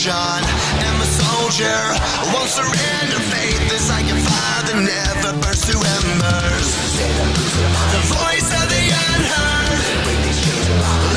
devotion. I'm a soldier, won't surrender. Faith is like a fire that never burns to embers. The voice of the unheard.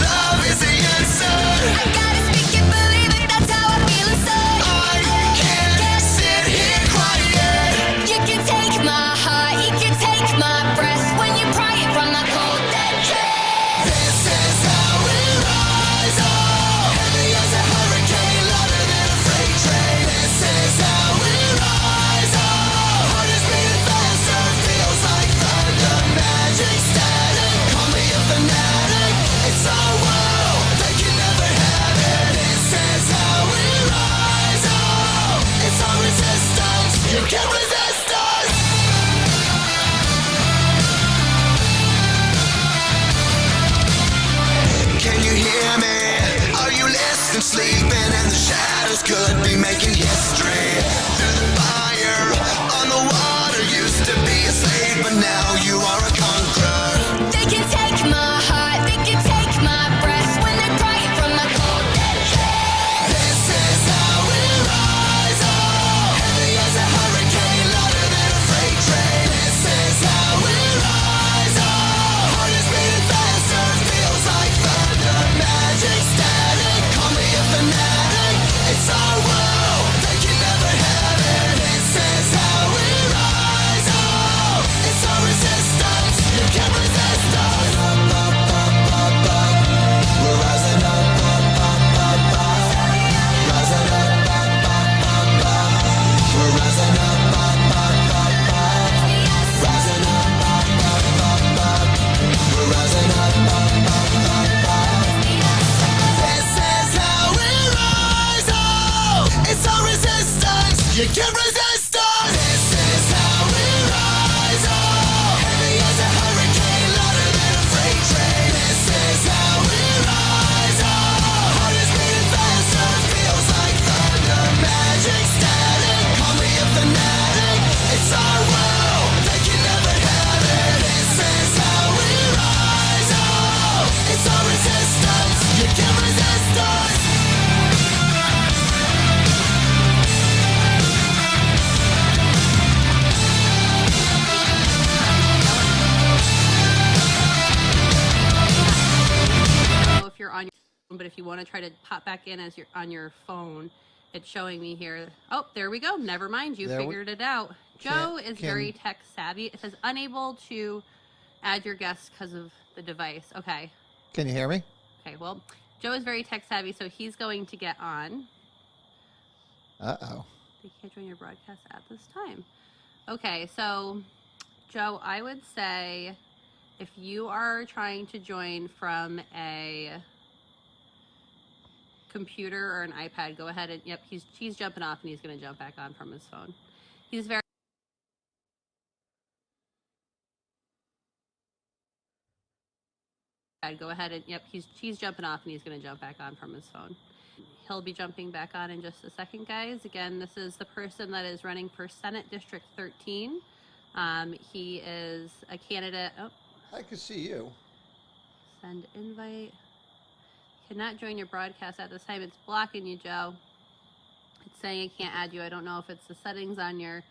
Love is the answer. I gotta speak it, believe it, that's how I feel inside. I can't sit here quiet. You can take my heart, you can take my breath. When you pry it from my cold dead chest. This is how we rise up. Heavy as a hurricane, louder than a freight train. This is how we rise up. Heart is beating faster, feels like thunder. Magic static, call me a fanatic. It's our world, they can never have it. This is how we rise up. It's our resistance, you can't resist us. Can you hear me? Are you listening? Sleeping in the shadows could be making history. Through the fire, on the water, used to be a slave, but now you are a conqueror. They can take my heart, they can take my breath. When they pry it from my cold dead chest. This is how we rise up. Heavy as a hurricane, louder than a freight train. This is how we rise up. Heart is beating faster, feels like thunder. Magic static, call me a fanatic. It's our world, they can never have it. This is how we rise up. It's our resistance, you can't resist us. Up, up, up, up, up. We're rising up, up, up, up, up. Rising up, up, up, up, up. We're rising up, up, up, up, up. Rising up, up, up, up, up. We're rising up, up, up, up, up. This is how we rise up. It's our resistance. You can't resist us. This is how we rise up. Heavy as a hurricane, louder than a freight train. This is how we rise up. Heart is beating faster, feels like thunder. Magic static, call me a fanatic. It's our world, they can never have it. This is how we rise up. It's our resistance, you can't resist us. If you're on your phone, but if you want to try to pop back in as you're on your phone, it's showing me here. Oh, there we go. Never mind. You figured it out. Joe is very tech savvy. It says unable to add your guests because of the device. Okay. Can you hear me? Okay. Well, Joe is very tech savvy, so he's going to get on. Uh-oh. They can't join your broadcast at this time. Okay. So, Joe, I would say if you are trying to join from a computer or an iPad, go ahead and, yep, he's jumping off and he's going to jump back on from his phone. He's very go ahead and, yep, he's jumping off and he's going to jump back on from his phone. He'll be jumping back on in just a second, guys. Again, this is the person that is running for Senate District 13. He is a candidate. Oh, I can see you. send invite. Cannot join your broadcast at this time. It's blocking you, Joe. It's saying it can't add you. I don't know if it's the settings on your...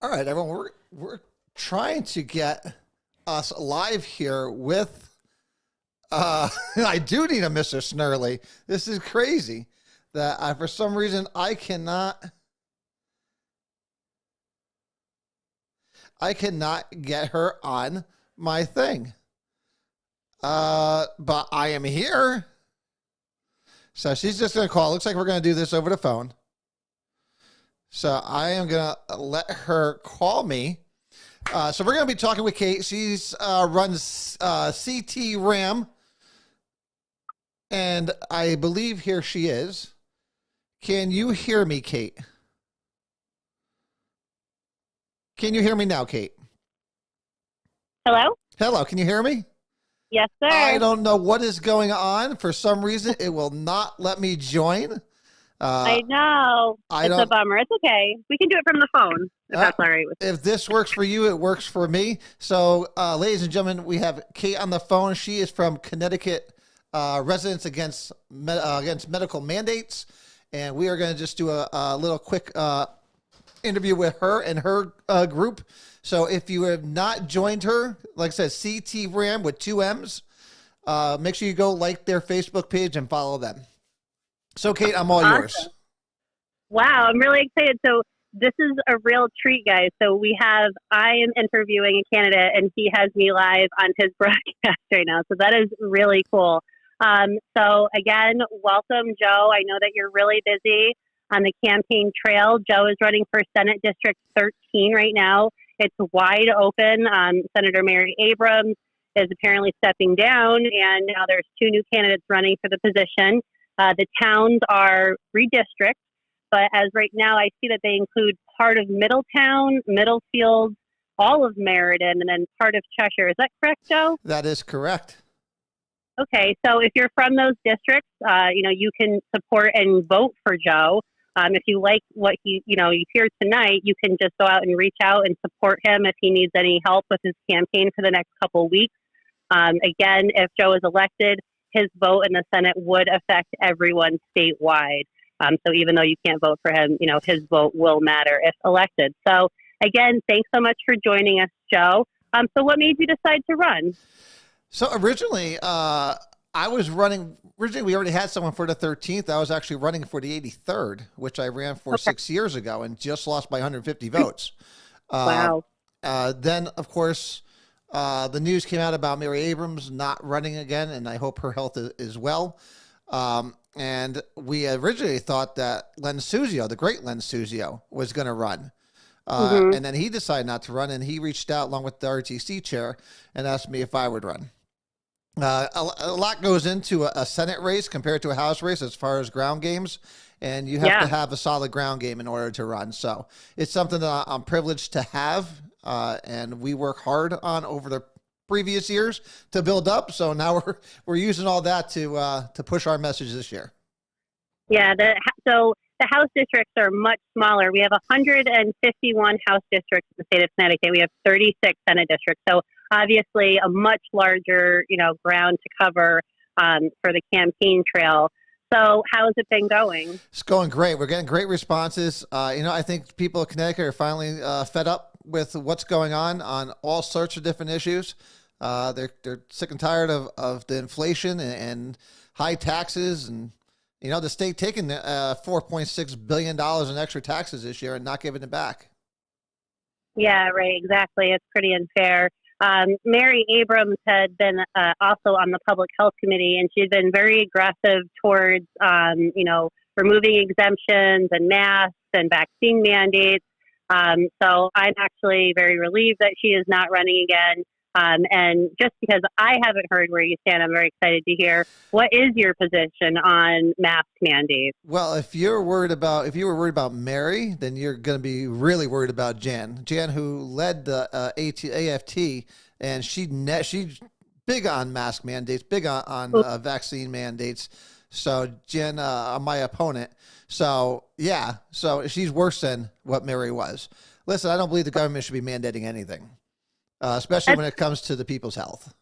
All right, everyone, we're trying to get us live here with I do need a Mr. Snurley. This is crazy that for some reason I cannot. I cannot get her on my thing. But I am here. So she's just going to call. Looks like we're going to do this over the phone. So I am going to let her call me. So we're going to be talking with Kate. She's runs CT Ram. And I believe here she is. Can you hear me, Kate? Can you hear me now, Kate? Hello? Hello, can you hear me? Yes, sir. I don't know what is going on. For some reason, it will not let me join. I know. It's a bummer. It's okay. We can do it from the phone, if that's all right with you. If this works for you, it works for me. So, ladies and gentlemen, we have Kate on the phone. She is from Connecticut Residents Against Medical Mandates. And we are going to just do a little quick interview with her and her group. So if you have not joined her, like I said, CT Ram with 2 M's, make sure you go like their Facebook page and follow them. So, Kate, I'm all yours. Wow, I'm really excited. So this is a real treat, guys. So I am interviewing a candidate, and he has me live on his broadcast right now. So that is really cool. So again, welcome, Joe. I know that you're really busy on the campaign trail. Joe is running for Senate District 13 right now. It's wide open. Senator Mary Abrams is apparently stepping down, and now there's 2 new candidates running for the position. The towns are redistricted, but as right now, I see that they include part of Middletown, Middlefield, all of Meriden, and then part of Cheshire. Is that correct, Joe? That is correct. Okay, so if you're from those districts, you can support and vote for Joe. If you like what you hear tonight, you can just go out and reach out and support him if he needs any help with his campaign for the next couple of weeks. Again, if Joe is elected, his vote in the Senate would affect everyone statewide. So even though you can't vote for him, his vote will matter if elected. So again, thanks so much for joining us, Joe. So what made you decide to run? So originally, I was running. Originally, we already had someone for the 13th. I was actually running for the 83rd, which I ran for 6 years ago and just lost by 150 votes. Wow. Then, of course, the news came out about Mary Abrams not running again, and I hope her health is well. And we originally thought that Len Suzio, the great Len Suzio, was going to run. And then he decided not to run, and he reached out along with the RTC chair and asked me if I would run. A lot goes into a Senate race compared to a House race as far as ground games, and you have to have a solid ground game in order to run. So it's something that I'm privileged to have, and we work hard on over the previous years to build up. So now we're using all that to push our message this year. Yeah, so the House districts are much smaller. We have 151 House districts in the state of Connecticut. We have 36 Senate districts. So obviously a much larger, ground to cover for the campaign trail. So how's it been going? It's going great. We're getting great responses. I think people in Connecticut are finally fed up with what's going on all sorts of different issues. They're sick and tired of the inflation and high taxes, and the state taking $4.6 billion in extra taxes this year and not giving it back. Yeah, right. Exactly. It's pretty unfair. Mary Abrams had been also on the Public Health Committee, and she'd been very aggressive towards, removing exemptions and masks and vaccine mandates. So I'm actually very relieved that she is not running again. And just because I haven't heard where you stand, I'm very excited to hear. What is your position on mask mandates? Well, if you were worried about Mary, then you're going to be really worried about Jan. Jan, who led the AFT, and she's big on mask mandates, big on vaccine mandates. So Jen, my opponent. So yeah, so she's worse than what Mary was. Listen, I don't believe the government should be mandating anything. Especially when it comes to the people's health.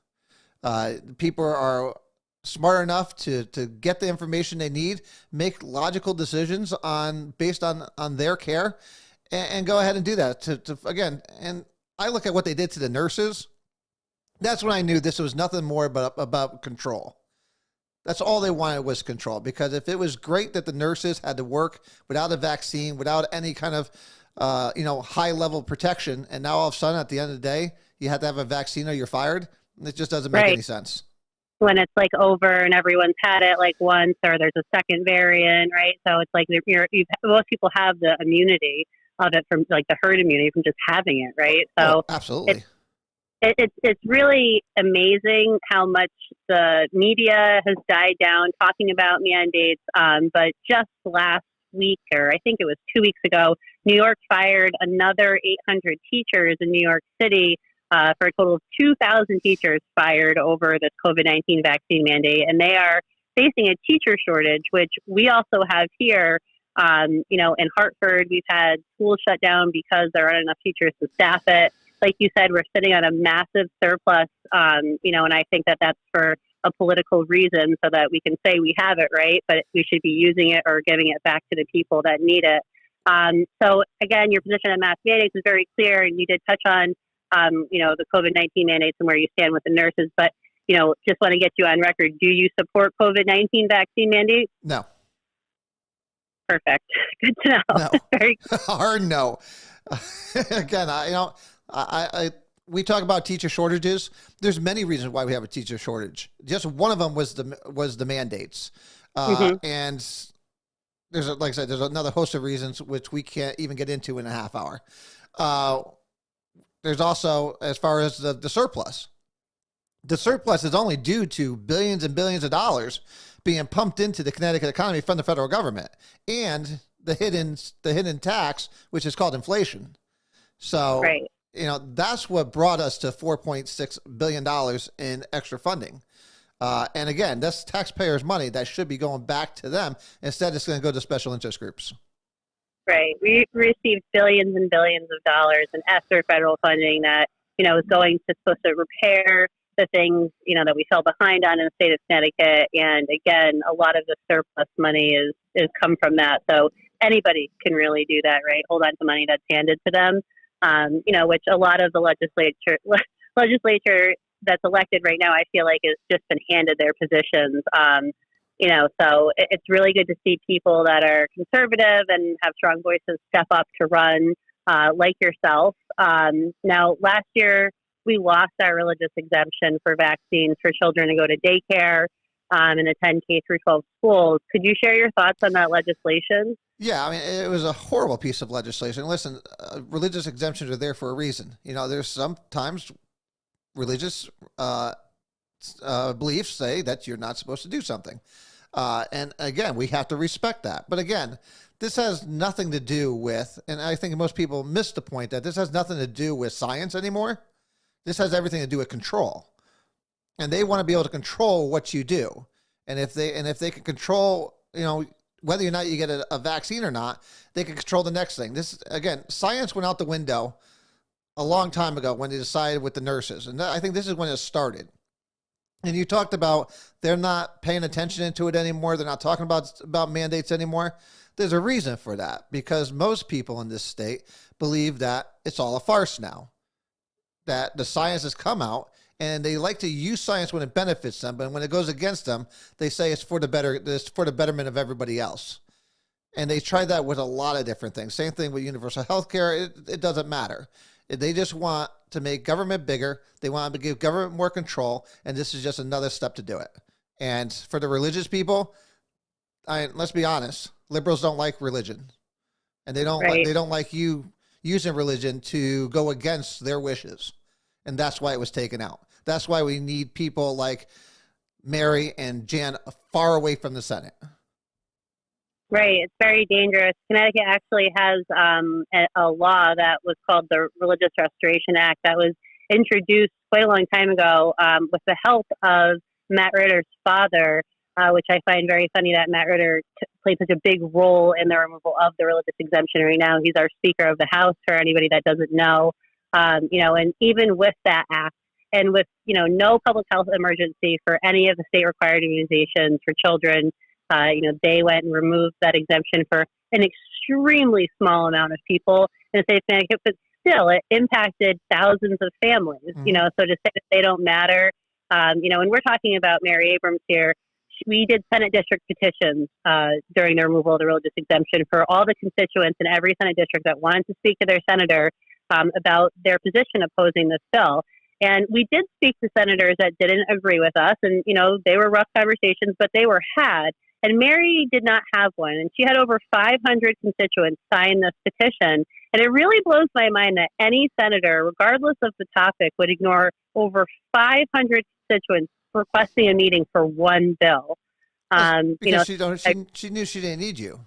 People are smart enough to get the information they need, make logical decisions based on their care, and go ahead and do that. Again, and I look at what they did to the nurses. That's when I knew this was nothing more but about control. That's all they wanted was control. Because if it was great that the nurses had to work without a vaccine, without any kind of high level protection. And now all of a sudden at the end of the day, you have to have a vaccine or you're fired. It just doesn't make any sense. When it's like over and everyone's had it like once, or there's a second variant, right? So it's like most people have the immunity of it from like the herd immunity from just having it, right? So absolutely. It's really amazing how much the media has died down talking about mandates. But just last week, or I think it was 2 weeks ago, New York fired another 800 teachers in New York City for a total of 2,000 teachers fired over this COVID-19 vaccine mandate. And they are facing a teacher shortage, which we also have here. In Hartford, we've had schools shut down because there aren't enough teachers to staff it. Like you said, we're sitting on a massive surplus, and I think that that's for a political reason so that we can say we have it, right? But we should be using it or giving it back to the people that need it. So again, your position on mask mandates is very clear, and you did touch on, the COVID-19 mandates and where you stand with the nurses. But, just want to get you on record. Do you support COVID-19 vaccine mandates? No. Perfect. Good to know. No. Very Hard no. Again, we talk about teacher shortages. There's many reasons why we have a teacher shortage. Just one of them was the mandates, and there's like I said, there's another host of reasons which we can't even get into in a half hour. There's also, as far as the surplus. The surplus is only due to billions and billions of dollars being pumped into the Connecticut economy from the federal government and the hidden tax, which is called inflation. So, that's what brought us to $4.6 billion in extra funding. And again, that's taxpayers' money that should be going back to them. Instead, it's going to go to special interest groups. Right. We received billions and billions of dollars in ESSER federal funding that, is supposed to repair the things, that we fell behind on in the state of Connecticut. And again, a lot of the surplus money is come from that. So anybody can really do that, right? Hold on to money that's handed to them, which a lot of the legislature that's elected right now, I feel like has just been handed their positions. So it's really good to see people that are conservative and have strong voices step up to run, like yourself. Now, last year, we lost our religious exemption for vaccines for children to go to daycare and attend K through 12 schools. Could you share your thoughts on that legislation? Yeah, I mean, it was a horrible piece of legislation. Listen, religious exemptions are there for a reason. There's sometimes religious beliefs say that you're not supposed to do something. And again, we have to respect that. But again, this has nothing to do with, and I think most people miss the point that this has nothing to do with science anymore. This has everything to do with control. And they want to be able to control what you do. And if they can control, whether or not you get a vaccine or not, they can control the next thing. This, again, science went out the window a long time ago when they decided with the nurses. And I think this is when it started. And you talked about they're not paying attention to it anymore. They're not talking about mandates anymore. There's a reason for that, because most people in this state believe that it's all a farce now, that the science has come out, and they like to use science when it benefits them, but when it goes against them, they say it's for the betterment of everybody else. And they tried that with a lot of different things. Same thing with universal health care. It doesn't matter. They just want to make government bigger. They want to give government more control, and this is just another step to do it. And for the religious people, let's be honest, liberals don't like religion, and they don't like you using religion to go against their wishes. And that's why it was taken out. That's why we need people like Mary and Jan far away from the Senate. Right. It's very dangerous. Connecticut actually has a law that was called the Religious Restoration Act that was introduced quite a long time ago with the help of Matt Ritter's father, which I find very funny that Matt Ritter played such a big role in the removal of the religious exemption. Right now, he's our Speaker of the House, for anybody that doesn't know. And even with that act and with, no public health emergency for any of the state required immunizations for children, they went and removed that exemption for an extremely small amount of people in the state of Connecticut, but still it impacted thousands of families, so to say that they don't matter, and we're talking about Mary Abrams here. we did Senate district petitions during the removal of the religious exemption for all the constituents in every Senate district that wanted to speak to their senator about their position opposing this bill. And we did speak to senators that didn't agree with us. And, they were rough conversations, but they were had. And Mary did not have one. And she had over 500 constituents sign this petition. And it really blows my mind that any senator, regardless of the topic, would ignore over 500 constituents requesting a meeting for one bill. Because she knew she didn't need you.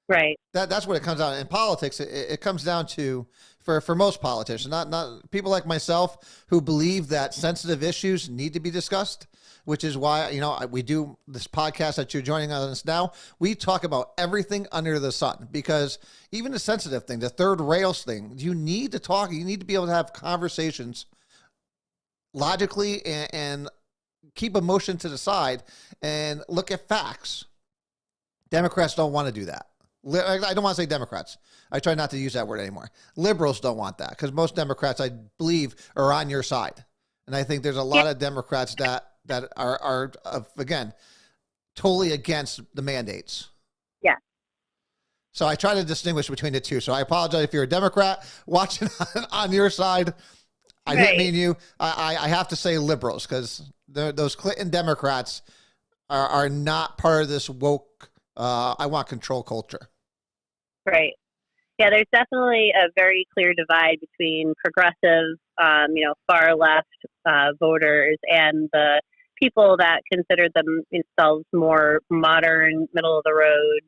Right. That's what it comes down to. In politics, it comes down to, for most politicians, not people like myself who believe that sensitive issues need to be discussed, which is why, we do this podcast that you're joining us now. We talk about everything under the sun, because even the sensitive thing, the third rails thing, you need to talk. You need to be able to have conversations logically and keep emotion to the side and look at facts. Democrats don't want to do that. I don't want to say Democrats. I try not to use that word anymore. Liberals don't want that, because most Democrats, I believe, are on your side. And I think there's a lot of Democrats that are again, totally against the mandates. Yeah. So I try to distinguish between the two. So I apologize if you're a Democrat watching on your side. I didn't mean you. I have to say liberals, because those Clinton Democrats are not part of this woke, I want control culture. Right. Yeah, there's definitely a very clear divide between progressive, far left voters and the people that consider themselves more modern, middle of the road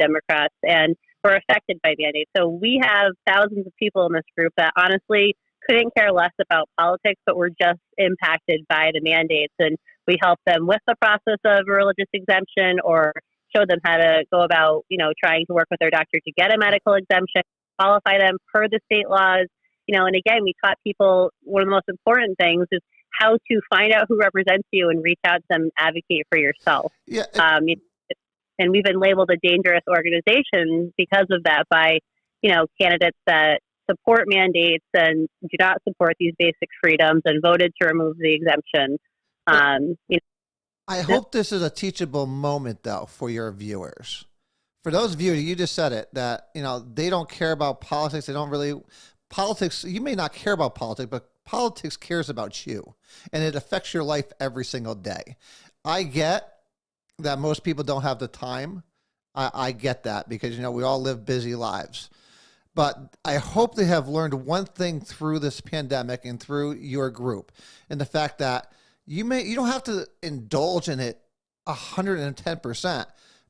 Democrats, and were affected by mandates. So we have thousands of people in this group that honestly couldn't care less about politics, but were just impacted by the mandates. And we help them with the process of a religious exemption, or show them how to go about, trying to work with their doctor to get a medical exemption, qualify them per the state laws. And again, we taught people one of the most important things is how to find out who represents you and reach out to them and advocate for yourself. Yeah. And we've been labeled a dangerous organization because of that by, candidates that support mandates and do not support these basic freedoms and voted to remove the exemption. I hope this is a teachable moment, though, for your viewers. For those viewers, you just said it, that, they don't care about politics. They don't really... Politics, you may not care about politics, but politics cares about you, and it affects your life every single day. I get that most people don't have the time. I get that, because, we all live busy lives. But I hope they have learned one thing through this pandemic and through your group, and the fact that you don't have to indulge in it 110%,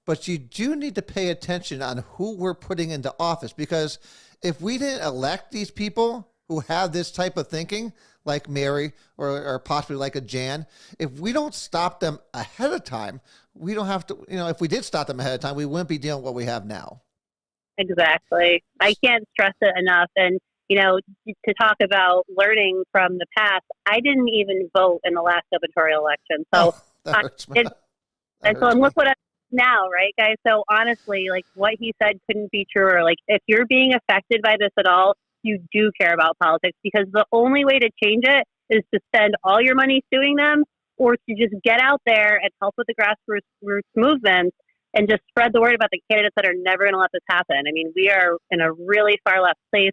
but you do need to pay attention on who we're putting into office, because if we didn't elect these people who have this type of thinking, like Mary or possibly like a Jan, if we don't stop them ahead of time, we don't have to, if we did stop them ahead of time, we wouldn't be dealing with what we have now. Exactly. I can't stress it enough. And, to talk about learning from the past, I didn't even vote in the last gubernatorial election. So, look what I'm now, right, guys? So honestly, like what he said couldn't be truer. Like if you're being affected by this at all, you do care about politics, because the only way to change it is to spend all your money suing them, or to just get out there and help with the grassroots movements and just spread the word about the candidates that are never going to let this happen. I mean, we are in a really far left place.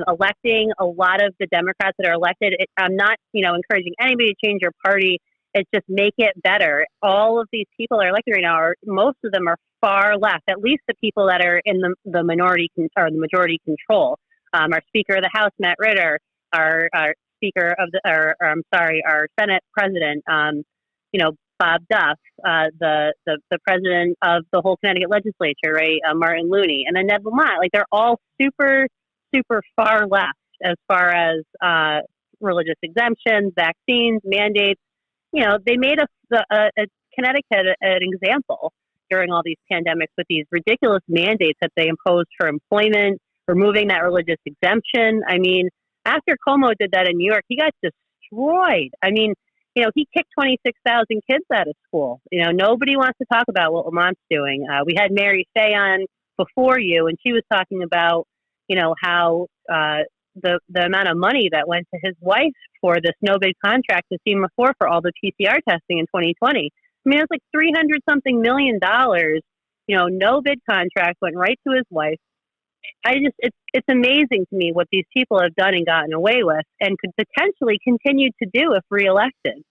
Electing a lot of the Democrats that are elected, I'm not, encouraging anybody to change your party. It's just make it better. All of these people are elected right now, most of them are far left, at least the people that are in the minority or the majority control. Our Speaker of the House, Matt Ritter, our Speaker of our Senate President, Bob Duff, the president of the whole Connecticut legislature, right, Martin Looney, and then Ned Lamont. Like they're all super far left as far as religious exemptions, vaccines, mandates. They made a Connecticut an example during all these pandemics with these ridiculous mandates that they imposed for employment, removing that religious exemption. I mean, after Cuomo did that in New York, he got destroyed. I mean, he kicked 26,000 kids out of school. Nobody wants to talk about what Lamont's doing. We had Mary Fay on before you, and she was talking about, how the amount of money that went to his wife for this no bid contract to SEMA for all the PCR testing in 2020. I mean, it's like $300-something million. No bid contract, went right to his wife. It's amazing to me what these people have done and gotten away with, and could potentially continue to do if reelected.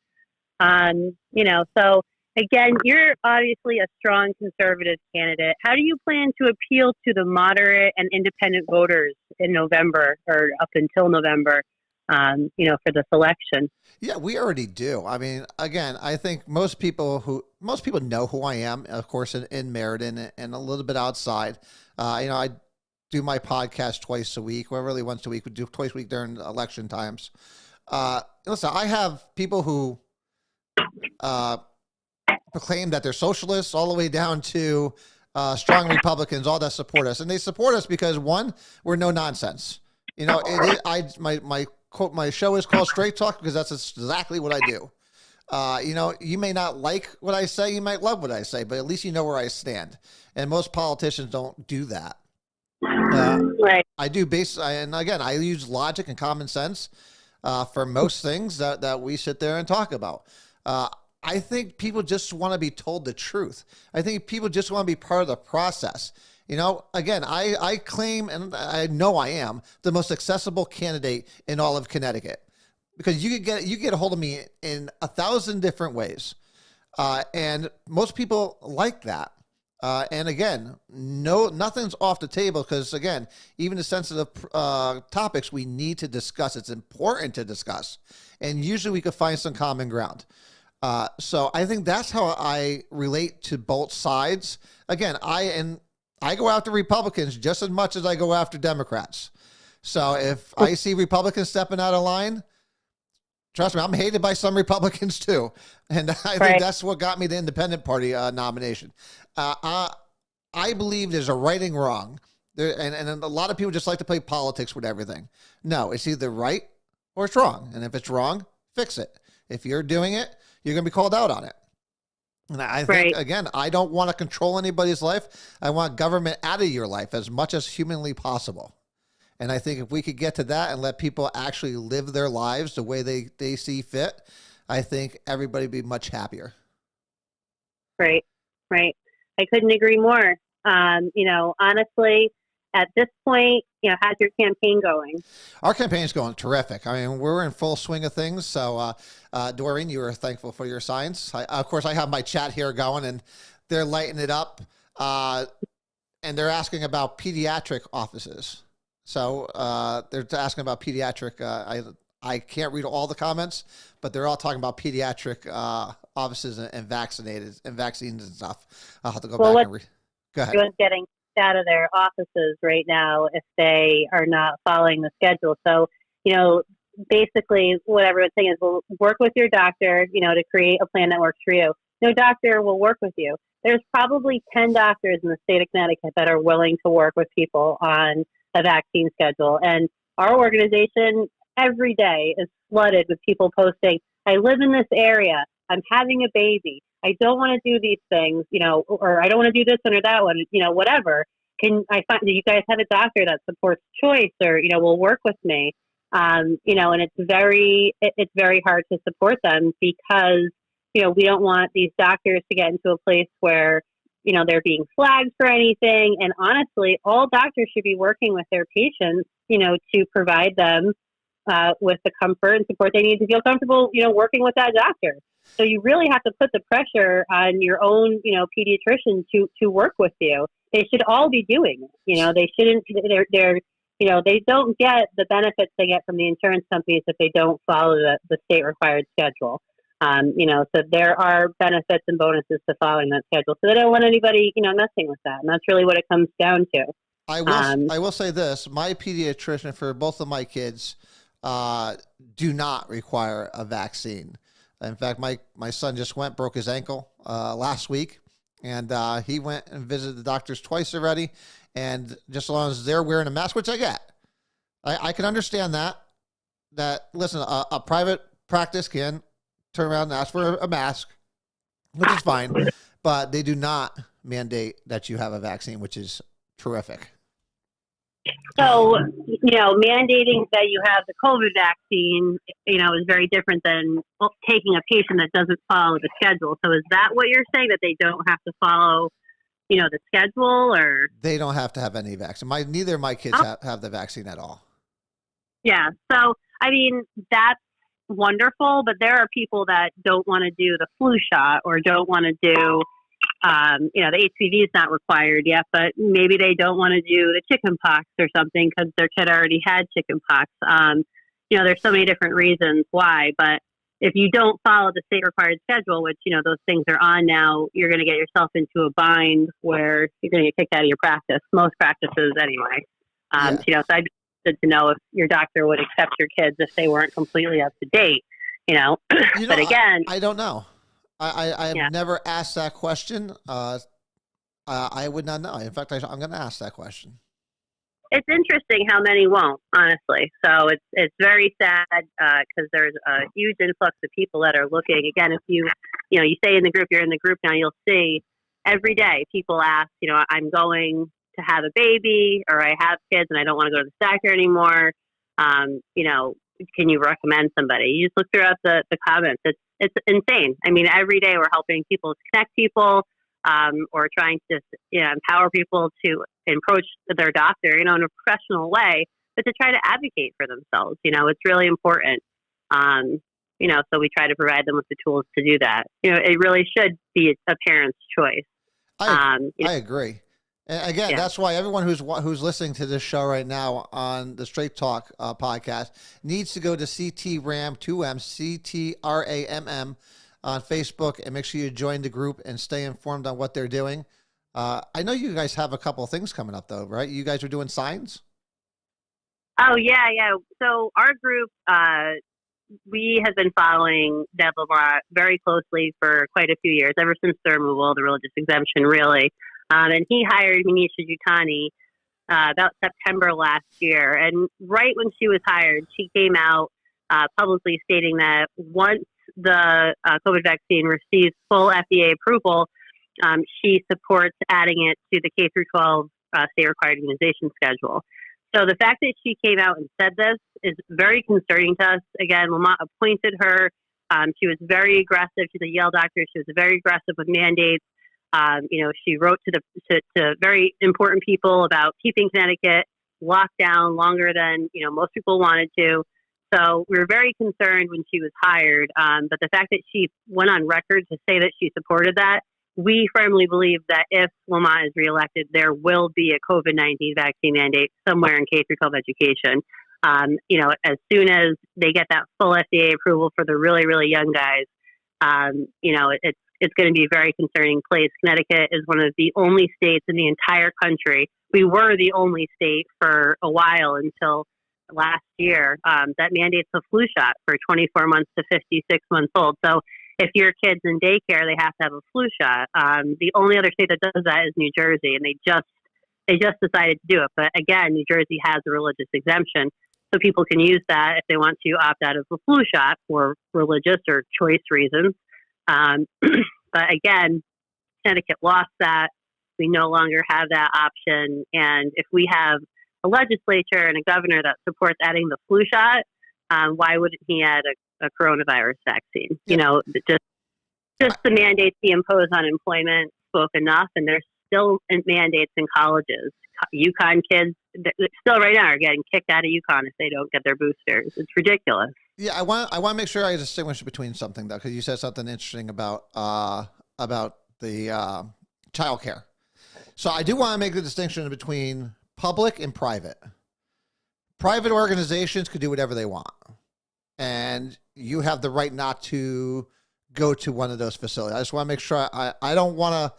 So again, you're obviously a strong conservative candidate. How do you plan to appeal to the moderate and independent voters in November, or up until November, for this election? Yeah, we already do. I mean, again, I think most people know who I am, of course, in Meriden and a little bit outside. I do my podcast twice a week, or really once a week. We do twice a week during election times. Listen, I have people who proclaim that they're socialists, all the way down to strong Republicans, all that support us, and they support us because, one, we're no nonsense. My show is called Straight Talk because that's exactly what I do. You may not like what I say, you might love what I say, but at least you know where I stand. And most politicians don't do that. Right. I do and again, I use logic and common sense for most things that we sit there and talk about. I think people just want to be told the truth. I think people just want to be part of the process. Again, I claim, and I know I am, the most accessible candidate in all of Connecticut, because you get a hold of me in 1,000 different ways. And most people like that. And again, nothing's off the table, because again, even the sensitive topics we need to discuss, it's important to discuss. And usually we could find some common ground. So I think that's how I relate to both sides. Again, I go after Republicans just as much as I go after Democrats. So if I see Republicans stepping out of line, trust me, I'm hated by some Republicans too. And I think that's what got me the Independent Party nomination. I believe there's a right and wrong. And a lot of people just like to play politics with everything. No, it's either right or it's wrong. And if it's wrong, fix it. If you're doing it, you're going to be called out on it. And I think, again, I don't want to control anybody's life. I want government out of your life as much as humanly possible. And I think if we could get to that and let people actually live their lives the way they see fit, I think everybody would be much happier. Right. I couldn't agree more. Honestly, at this point, how's your campaign going? Our campaign's going terrific. I mean, we're in full swing of things. So, Doreen, you were thankful for your signs. Of course, I have my chat here going, and they're lighting it up. And they're asking about pediatric offices. So they're asking about pediatric. I can't read all the comments, but they're all talking about pediatric offices and vaccinated and vaccines and stuff. I'll have to go back and read. Go ahead. Everyone's getting out of their offices right now if they are not following the schedule. So, basically what everyone's saying is, we'll work with your doctor, to create a plan that works for you. No doctor will work with you. There's probably 10 doctors in the state of Connecticut that are willing to work with people on a vaccine schedule. And our organization every day is flooded with people posting, I live in this area, I'm having a baby, I don't want to do these things, or I don't want to do this one or that one, whatever. Can I find that you guys have a doctor that supports choice, or, will work with me? And it's very hard to support them because, we don't want these doctors to get into a place where, they're being flagged for anything. And honestly, all doctors should be working with their patients, to provide them with the comfort and support they need to feel comfortable, working with that doctor. So you really have to put the pressure on your own, pediatrician to work with you. They should all be doing it. They shouldn't, they don't get the benefits they get from the insurance companies if they don't follow the state required schedule. So there are benefits and bonuses to following that schedule. So they don't want anybody, messing with that. And that's really what it comes down to. I will say this, my pediatrician for both of my kids do not require a vaccine. In fact, my son just broke his ankle last week, and he went and visited the doctors twice already. And just as long as they're wearing a mask, which I get, I can understand that, listen, a private practice can turn around and ask for a mask, which is fine, but they do not mandate that you have a vaccine, which is terrific. So, mandating that you have the COVID vaccine, is very different than taking a patient that doesn't follow the schedule. So is that what you're saying, that they don't have to follow, the schedule, or? They don't have to have any vaccine. Neither of my kids have the vaccine at all. Yeah. So, I mean, that's wonderful, but there are people that don't want to do the flu shot or don't want to do, the HPV is not required yet, but maybe they don't want to do the chicken pox or something because their kid already had chicken pox. There's so many different reasons why, but if you don't follow the state required schedule, which, those things are on now, you're going to get yourself into a bind where you're going to get kicked out of your practice, most practices anyway. So I'd be interested to know if your doctor would accept your kids if they weren't completely up to date, but again, I don't know. I have never asked that question. I would not know. In fact, I'm going to ask that question. It's interesting how many won't, honestly. So it's very sad because there's a huge influx of people that are looking. Again, if you say in the group, you're in the group now, you'll see every day people ask, I'm going to have a baby or I have kids and I don't want to go to the doctor anymore. Can you recommend somebody? You just look throughout the comments. It's insane. I mean, every day we're helping people connect people or trying to empower people to approach their doctor, in a professional way, but to try to advocate for themselves. It's really important. So we try to provide them with the tools to do that. It really should be a parent's choice. I agree. And again, that's why everyone who's listening to this show right now on the Straight Talk podcast needs to go to CTRAM, 2M, CTRAMM on Facebook, and make sure you join the group and stay informed on what they're doing. I know you guys have a couple of things coming up, though, right? You guys are doing signs? Oh, yeah. So our group, we have been following Deb Lamar very closely for quite a few years, ever since the removal of the religious exemption, really. And he hired Manisha Jutani about September last year. And right when she was hired, she came out publicly stating that once the COVID vaccine receives full FDA approval, she supports adding it to the K through 12 state required immunization schedule. So the fact that she came out and said this is very concerning to us. Again, Lamont appointed her. She was very aggressive. She's a Yale doctor. She was very aggressive with mandates. She wrote to very important people about keeping Connecticut locked down longer than, most people wanted to. So we were very concerned when she was hired. But the fact that she went on record to say that she supported that, we firmly believe that if Lamont is reelected, there will be a COVID-19 vaccine mandate somewhere in K through 12 education. As soon as they get that full FDA approval for the really, really young guys, it's going to be a very concerning place. Connecticut is one of the only states in the entire country. We were the only state for a while until last year that mandates a flu shot for 24 months to 56 months old. So if your kid's in daycare, they have to have a flu shot. The only other state that does that is New Jersey, and they just decided to do it. But again, New Jersey has a religious exemption, so people can use that if they want to opt out of the flu shot for religious or choice reasons. But again, Connecticut lost that. We no longer have that option. And if we have a legislature and a governor that supports adding the flu shot, why wouldn't he add a coronavirus vaccine? Yeah. Just the mandates he imposed on employment spoke enough. And there's still mandates in colleges. UConn kids still right now are getting kicked out of UConn if they don't get their boosters. It's ridiculous. Yeah, I want to make sure I distinguish between something, though, because you said something interesting about the childcare. So I do want to make the distinction between public and private. Private organizations could do whatever they want, and you have the right not to go to one of those facilities. I just want to make sure I don't want to.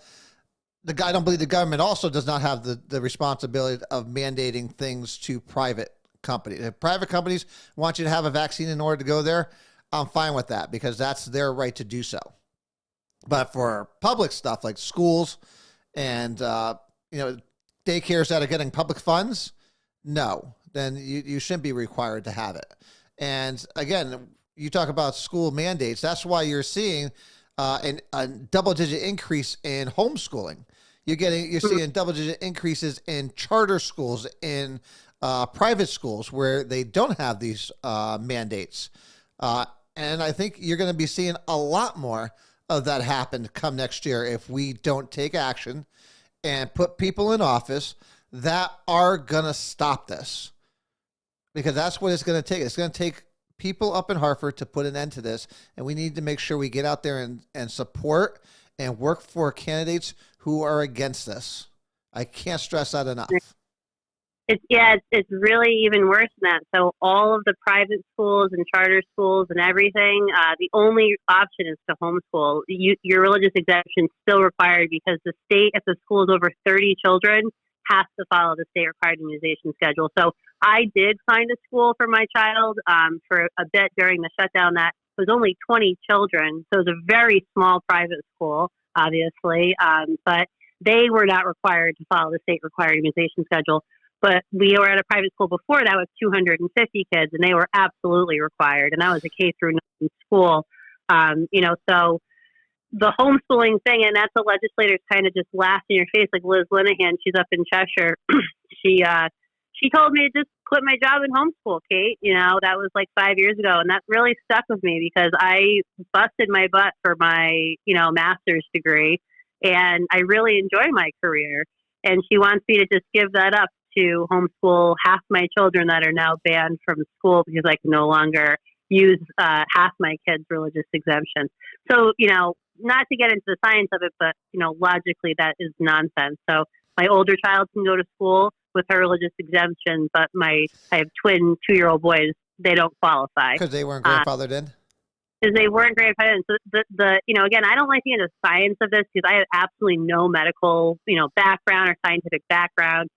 I don't believe the government also does not have the responsibility of mandating things to private companies. If private companies want you to have a vaccine in order to go there, I'm fine with that because that's their right to do so. But for public stuff like schools and daycares that are getting public funds, no, then you shouldn't be required to have it. And again, you talk about school mandates. That's why you're seeing a double-digit increase in homeschooling. You're seeing double-digit increases in charter schools, in private schools where they don't have these mandates. And I think you're going to be seeing a lot more of that happen come next year if we don't take action and put people in office that are going to stop this. Because that's what it's going to take. It's going to take people up in Hartford to put an end to this. And we need to make sure we get out there and support and work for candidates who are against this. I can't stress that enough. It's really even worse than that. So all of the private schools and charter schools and everything, the only option is to homeschool. Your religious exemption is still required because the state, if the school is over 30 children, has to follow the state required immunization schedule. So I did find a school for my child for a bit during the shutdown that was only 20 children. So it was a very small private school, obviously, but they were not required to follow the state required immunization schedule. But we were at a private school before that with 250 kids, and they were absolutely required. And that was a K through 9 school. So the homeschooling thing, and that's the legislators kind of just laughed in your face, like Liz Linehan, she's up in Cheshire. She told me to just quit my job in homeschool, Kate. That was like 5 years ago. And that really stuck with me because I busted my butt for my, master's degree. And I really enjoy my career. And she wants me to just give that up to homeschool half my children that are now banned from school because I can no longer use half my kids' religious exemption. So, not to get into the science of it, but, logically that is nonsense. So my older child can go to school with her religious exemption, but I have twin 2-year-old boys, they don't qualify. Because they weren't grandfathered in? Because they weren't grandfathered in. So again, I don't like to get into the science of this because I have absolutely no medical, background or scientific background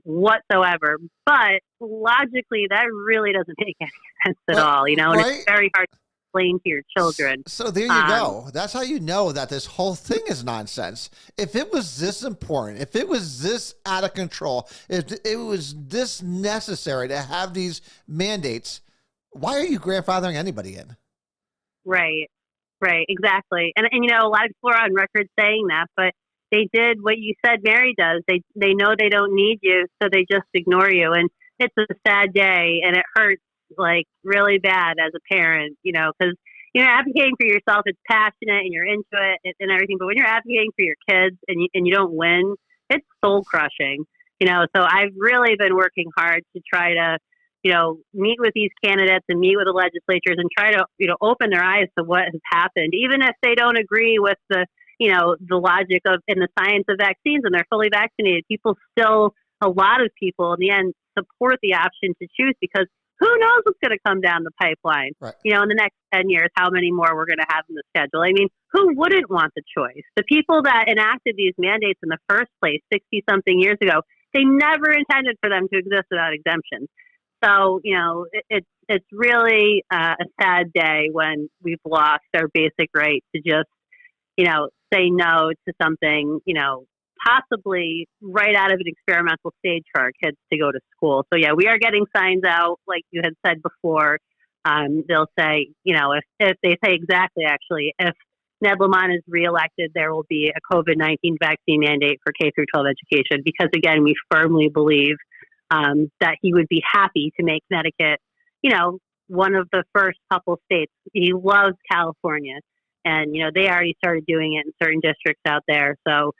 whatsoever. But logically, that really doesn't make any sense at all, and right? It's very hard to explain to your children. So there you go. That's how you know that this whole thing is nonsense. If it was this important, if it was this out of control, if it was this necessary to have these mandates, why are you grandfathering anybody in? Right, exactly. And a lot of people are on record saying that, but they did what you said Mary does. They know they don't need you, so they just ignore you. And it's a sad day, and it hurts like really bad as a parent, because you're advocating for yourself. It's passionate and you're into it and everything. But when you're advocating for your kids and you don't win, it's soul crushing, So I've really been working hard to try to, meet with these candidates and meet with the legislatures and try to, open their eyes to what has happened, even if they don't agree with the logic of and the science of vaccines and they're fully vaccinated. A lot of people in the end support the option to choose because who knows what's going to come down the pipeline, right. In the next 10 years, how many more we're going to have in the schedule. I mean, who wouldn't want the choice? The people that enacted these mandates in the first place 60 something years ago, they never intended for them to exist without exemptions. So, it's really a sad day when we've lost our basic right to just, say no to something, possibly right out of an experimental stage for our kids to go to school. So, yeah, we are getting signs out, like you had said before. They'll say, if they say exactly, actually, if Ned Lamont is reelected, there will be a COVID-19 vaccine mandate for K through 12 education because, again, we firmly believe that he would be happy to make Connecticut, one of the first couple states. He loves California, and they already started doing it in certain districts out there. So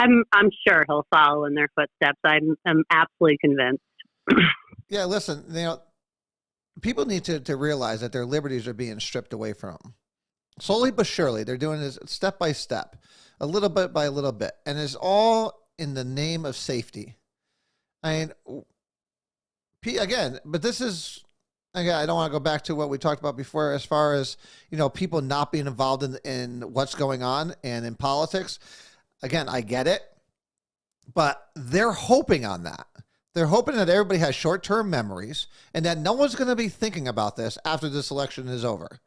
I'm sure he'll follow in their footsteps. I'm absolutely convinced. Yeah, listen, people need to realize that their liberties are being stripped away from them. Slowly but surely, they're doing this step by step, a little bit by a little bit, and it's all in the name of safety. I mean, again, but this is, again, I don't want to go back to what we talked about before as far as, people not being involved in what's going on and in politics. Again, I get it, but they're hoping on that. They're hoping that everybody has short-term memories and that no one's going to be thinking about this after this election is over,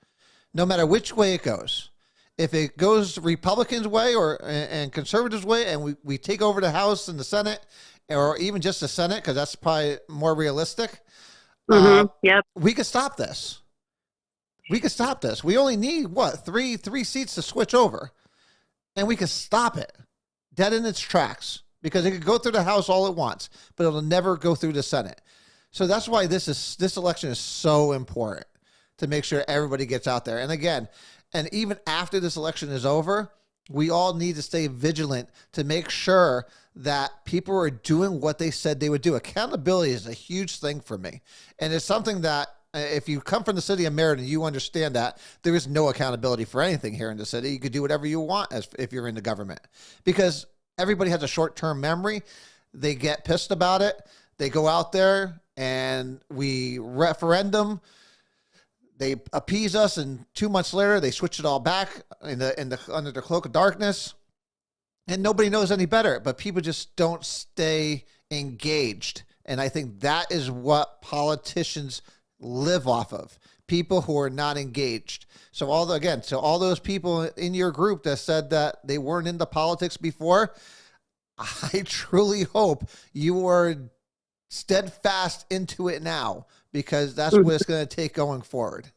no matter which way it goes. If it goes Republicans' way and conservatives' way and we take over the House and the Senate, or even just the Senate, because that's probably more realistic, Yep. We could stop this. We only need, three seats to switch over, and we could stop it. dead in its tracks because it could go through the House all it wants, but it'll never go through the Senate. So that's why this election is so important, to make sure everybody gets out there. And again, and even after this election is over, we all need to stay vigilant to make sure that people are doing what they said they would do. Accountability is a huge thing for me. And it's something that if you come from the city of Meriden, you understand that there is no accountability for anything here in the city. You could do whatever you want if you're in the government, because everybody has a short-term memory. They get pissed about it. They go out there and we referendum. They appease us, and 2 months later, they switch it all back under the cloak of darkness, and nobody knows any better. But people just don't stay engaged, and I think that is what politicians live off of: people who are not engaged. So all those people in your group that said that they weren't into politics before, I truly hope you are steadfast into it now, because that's what it's going to take going forward.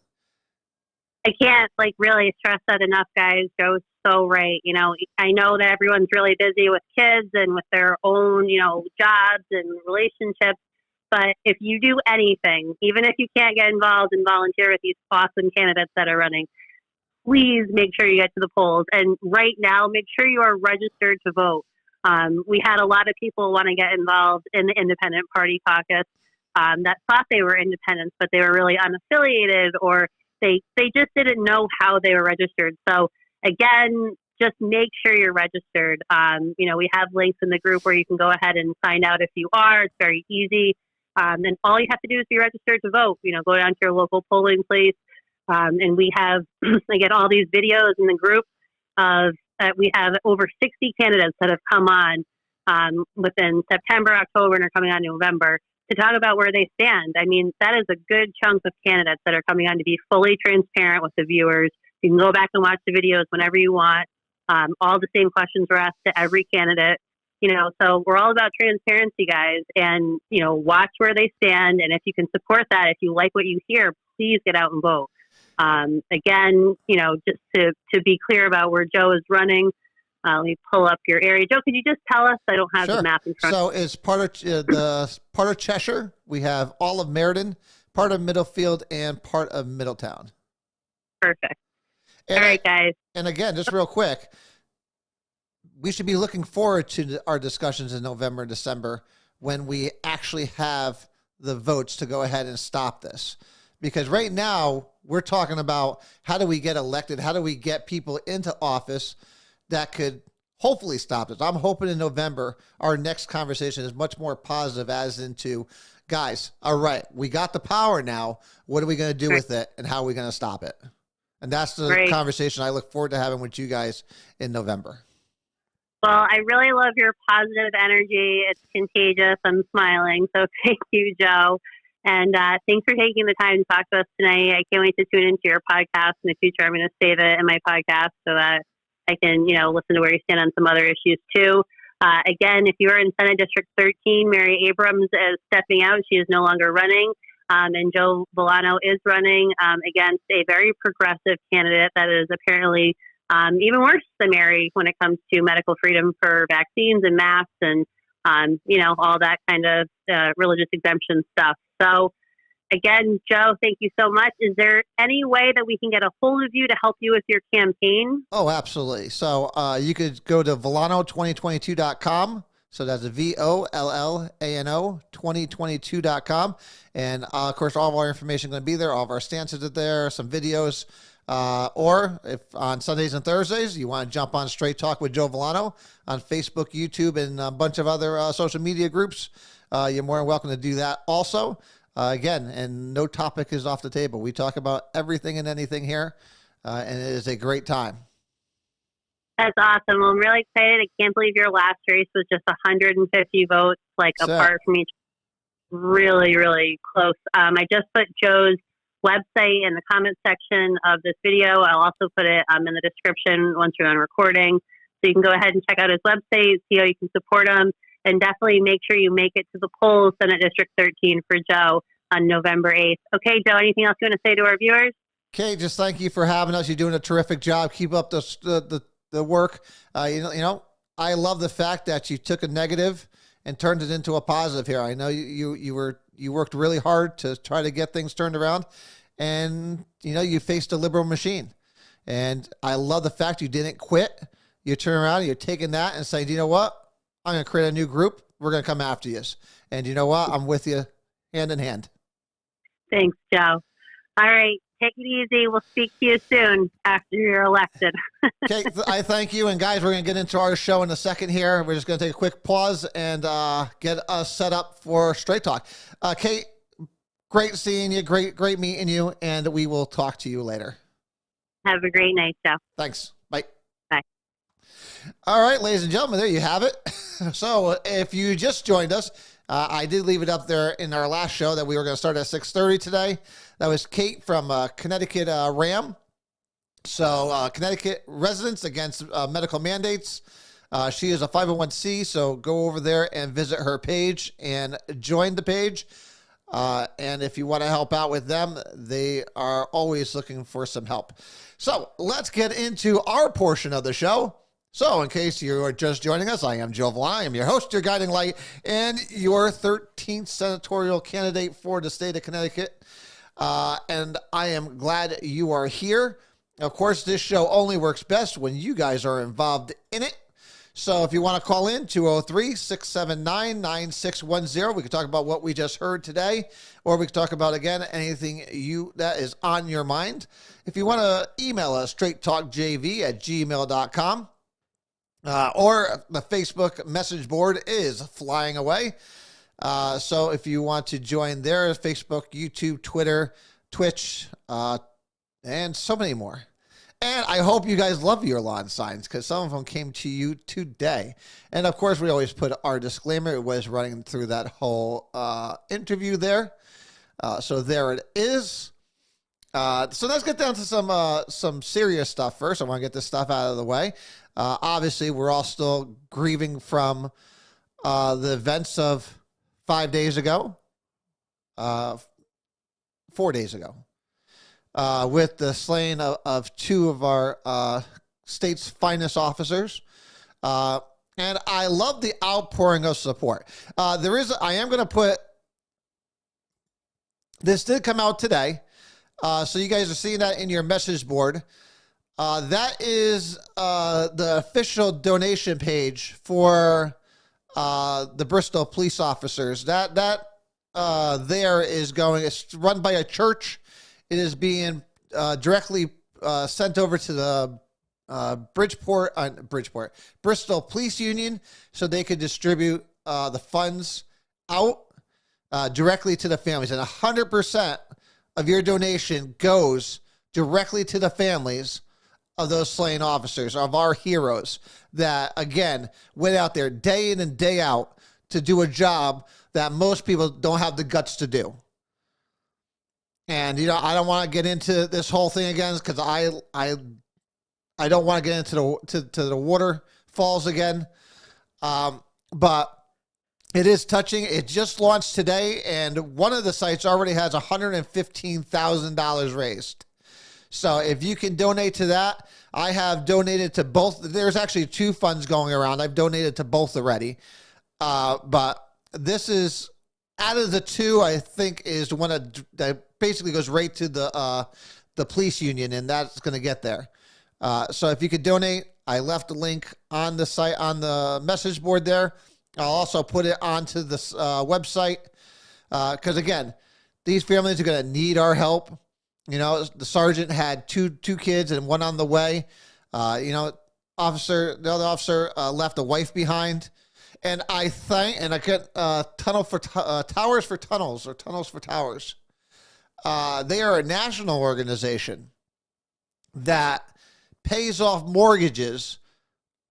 I can't really stress that enough, guys. Joe's so right. I know that everyone's really busy with kids and with their own, jobs and relationships. But if you do anything, even if you can't get involved and volunteer with these awesome candidates that are running, please make sure you get to the polls. And right now, make sure you are registered to vote. We had a lot of people want to get involved in the independent party caucus that thought they were independents, but they were really unaffiliated, or they just didn't know how they were registered. So again, just make sure you're registered. We have links in the group where you can go ahead and find out if you are. It's very easy. And all you have to do is be registered to vote. Go down to your local polling place. And we have, again, all these videos in the group of we have over 60 candidates that have come on within September, October, and are coming on November to talk about where they stand. I mean, that is a good chunk of candidates that are coming on to be fully transparent with the viewers. You can go back and watch the videos whenever you want. All the same questions were asked to every candidate. So we're all about transparency, guys, and, watch where they stand. And if you can support that, if you like what you hear, please get out and vote. Again, just to be clear about where Joe is running, let me pull up your area. Joe, could you just tell us? I don't have the map in front. So it's part of Cheshire. We have all of Meriden, part of Middlefield, and part of Middletown. Perfect. And all right, guys. And again, just real quick, we should be looking forward to our discussions in November and December when we actually have the votes to go ahead and stop this. Because right now, we're talking about how do we get elected? How do we get people into office that could hopefully stop this? I'm hoping in November, our next conversation is much more positive, as into, guys, all right, we got the power now. What are we going to do with it, and how are we going to stop it? And that's the conversation I look forward to having with you guys in November. Well, I really love your positive energy. It's contagious. I'm smiling. So thank you, Joe. And thanks for taking the time to talk to us tonight. I can't wait to tune into your podcast in the future. I'm going to save it in my podcast so that I can, listen to where you stand on some other issues too. Again, if you are in Senate District 13, Mary Abrams is stepping out. She is no longer running. And Joe Villano is running against a very progressive candidate that is apparently even worse than Mary when it comes to medical freedom for vaccines and masks and, all that kind of religious exemption stuff. So, again, Joe, thank you so much. Is there any way that we can get a hold of you to help you with your campaign? Oh, absolutely. So you could go to Villano2022.com. So that's VOLLANO 2022.com. And of course, all of our information is going to be there. All of our stances are there, some videos. Or if on Sundays and Thursdays, you want to jump on Straight Talk with Joe Villano on Facebook, YouTube, and a bunch of other social media groups, you're more than welcome to do that also. Again, and no topic is off the table. We talk about everything and anything here, and it is a great time. That's awesome. Well, I'm really excited. I can't believe your last race was just 150 votes, apart from each. Really, really close. I just put Joe's website in the comment section of this video. I'll also put it in the description once you're on recording. So you can go ahead and check out his website, see how you can support him, and definitely make sure you make it to the polls, Senate District 13 for Joe on November 8th. Okay, Joe, anything else you want to say to our viewers? Okay, just thank you for having us. You're doing a terrific job. Keep up the work. I love the fact that you took a negative and turned it into a positive here. I know you worked really hard to try to get things turned around, and you faced a liberal machine. And I love the fact you didn't quit. You turn around and you're taking that and saying, you know what? I'm going to create a new group. We're going to come after you. And you know what? I'm with you hand in hand. Thanks, Joe. All right. Take it easy. We'll speak to you soon after you're elected. Kate, I thank you. And guys, we're going to get into our show in a second here. We're just going to take a quick pause and get us set up for Straight Talk. Kate, great seeing you. Great meeting you. And we will talk to you later. Have a great night, Joe. Thanks. Bye. Bye. All right, ladies and gentlemen, there you have it. So if you just joined us, I did leave it up there in our last show that we were going to start at 6:30 today. That was Kate from Connecticut RAM. So Connecticut residents against medical mandates. She is a 501c, so go over there and visit her page and join the page. And if you want to help out with them, they are always looking for some help. So let's get into our portion of the show. So in case you are just joining us, I am Joe Villani. I am your host, your guiding light, and your 13th senatorial candidate for the state of Connecticut. And I am glad you are here. Of course, this show only works best when you guys are involved in it. So if you want to call in, 203-679-9610. We can talk about what we just heard today, or we can talk about, again, anything that is on your mind. If you want to email us, straighttalkjv@gmail.com. Or the Facebook message board is flying away. So if you want to join there, Facebook, YouTube, Twitter, Twitch, and so many more. And I hope you guys love your lawn signs because some of them came to you today. And of course, we always put our disclaimer. It was running through that whole interview there. So there it is. So let's get down to some serious stuff first. I want to get this stuff out of the way. Obviously, we're all still grieving from the events of 5 days ago, 4 days ago, with the slaying of two of our state's finest officers. And I love the outpouring of support. I am going to put, this did come out today. So you guys are seeing that in your message board. That is the official donation page for the Bristol police officers. That there is going. It's run by a church. It is being directly sent over to the Bristol Police Union, so they could distribute the funds out directly to the families, and 100% of your donation goes directly to the families of those slain officers, of our heroes that, again, went out there day in and day out to do a job that most people don't have the guts to do. And, I don't want to get into this whole thing again because I don't want to get into the waterfalls again. But it is touching. It just launched today, and one of the sites already has $115,000 raised. So if you can donate to that, I have donated to both. There's actually two funds going around. I've donated to both already. But this is, out of the two, I think is one that basically goes right to the police union, and that's going to get there. So if you could donate, I left a link on the site, on the message board there. I'll also put it onto this website because, again, these families are going to need our help. The sergeant had two kids and one on the way. The other officer left a wife behind. And I get Towers for Tunnels, or Tunnels for Towers. They are a national organization that pays off mortgages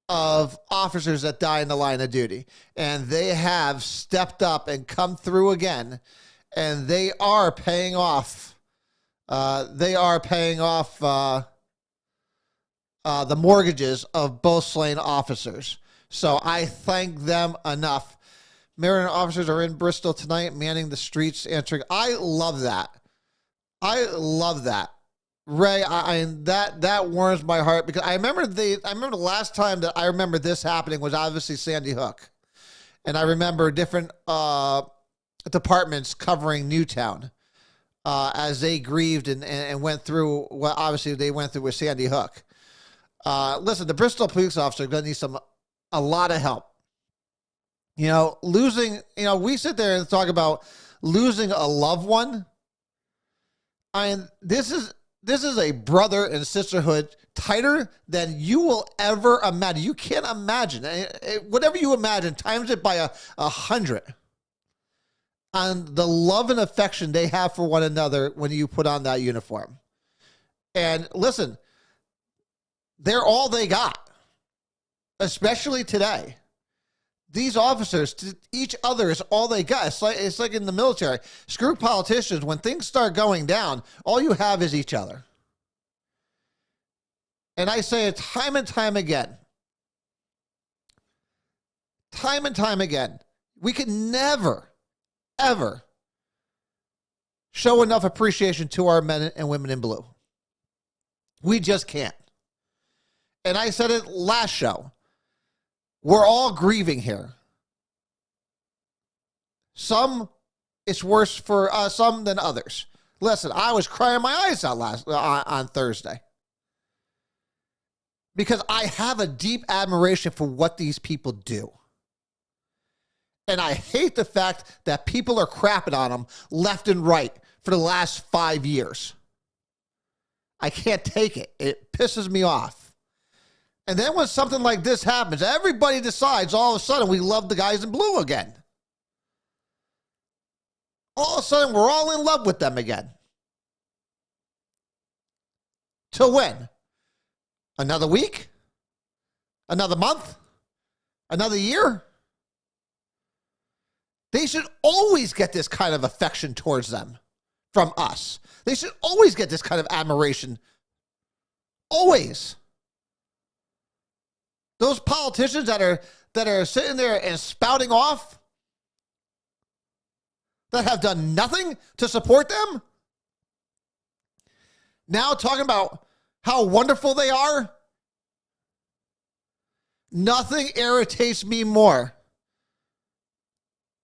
of officers that die in the line of duty. And they have stepped up and come through again, and they are paying off. The mortgages of both slain officers. So I thank them enough. Maryland officers are in Bristol tonight, manning the streets, answering. I love that. Ray, that warms my heart because I remember the last time that I remember this happening was obviously Sandy Hook, and I remember different departments covering Newtown as they grieved and went through what obviously they went through with Sandy Hook. Listen, the Bristol police officer going to need a lot of help. You know, losing. You know, we sit there and talk about losing a loved one. I mean, this is a brother and sisterhood tighter than you will ever imagine. You can't imagine. Whatever you imagine, times it by 100. On the love and affection they have for one another when you put on that uniform. And listen, they're all they got, especially today. These officers, to each other, is all they got. It's like in the military. Screw politicians. When things start going down, all you have is each other. And I say it time and time again. Time and time again. We can never, ever show enough appreciation to our men and women in blue. We just can't. And I said it last show. We're all grieving here. Some, it's worse for some than others. Listen, I was crying my eyes out on Thursday because I have a deep admiration for what these people do. And I hate the fact that people are crapping on them left and right for the last 5 years. I can't take it. It pisses me off. And then when something like this happens, everybody decides all of a sudden we love the guys in blue again. All of a sudden we're all in love with them again. Till when? Another week? Another month? Another year? They should always get this kind of affection towards them from us. They should always get this kind of admiration. Always. Those politicians that are sitting there and spouting off, that have done nothing to support them, now talking about how wonderful they are. Nothing irritates me more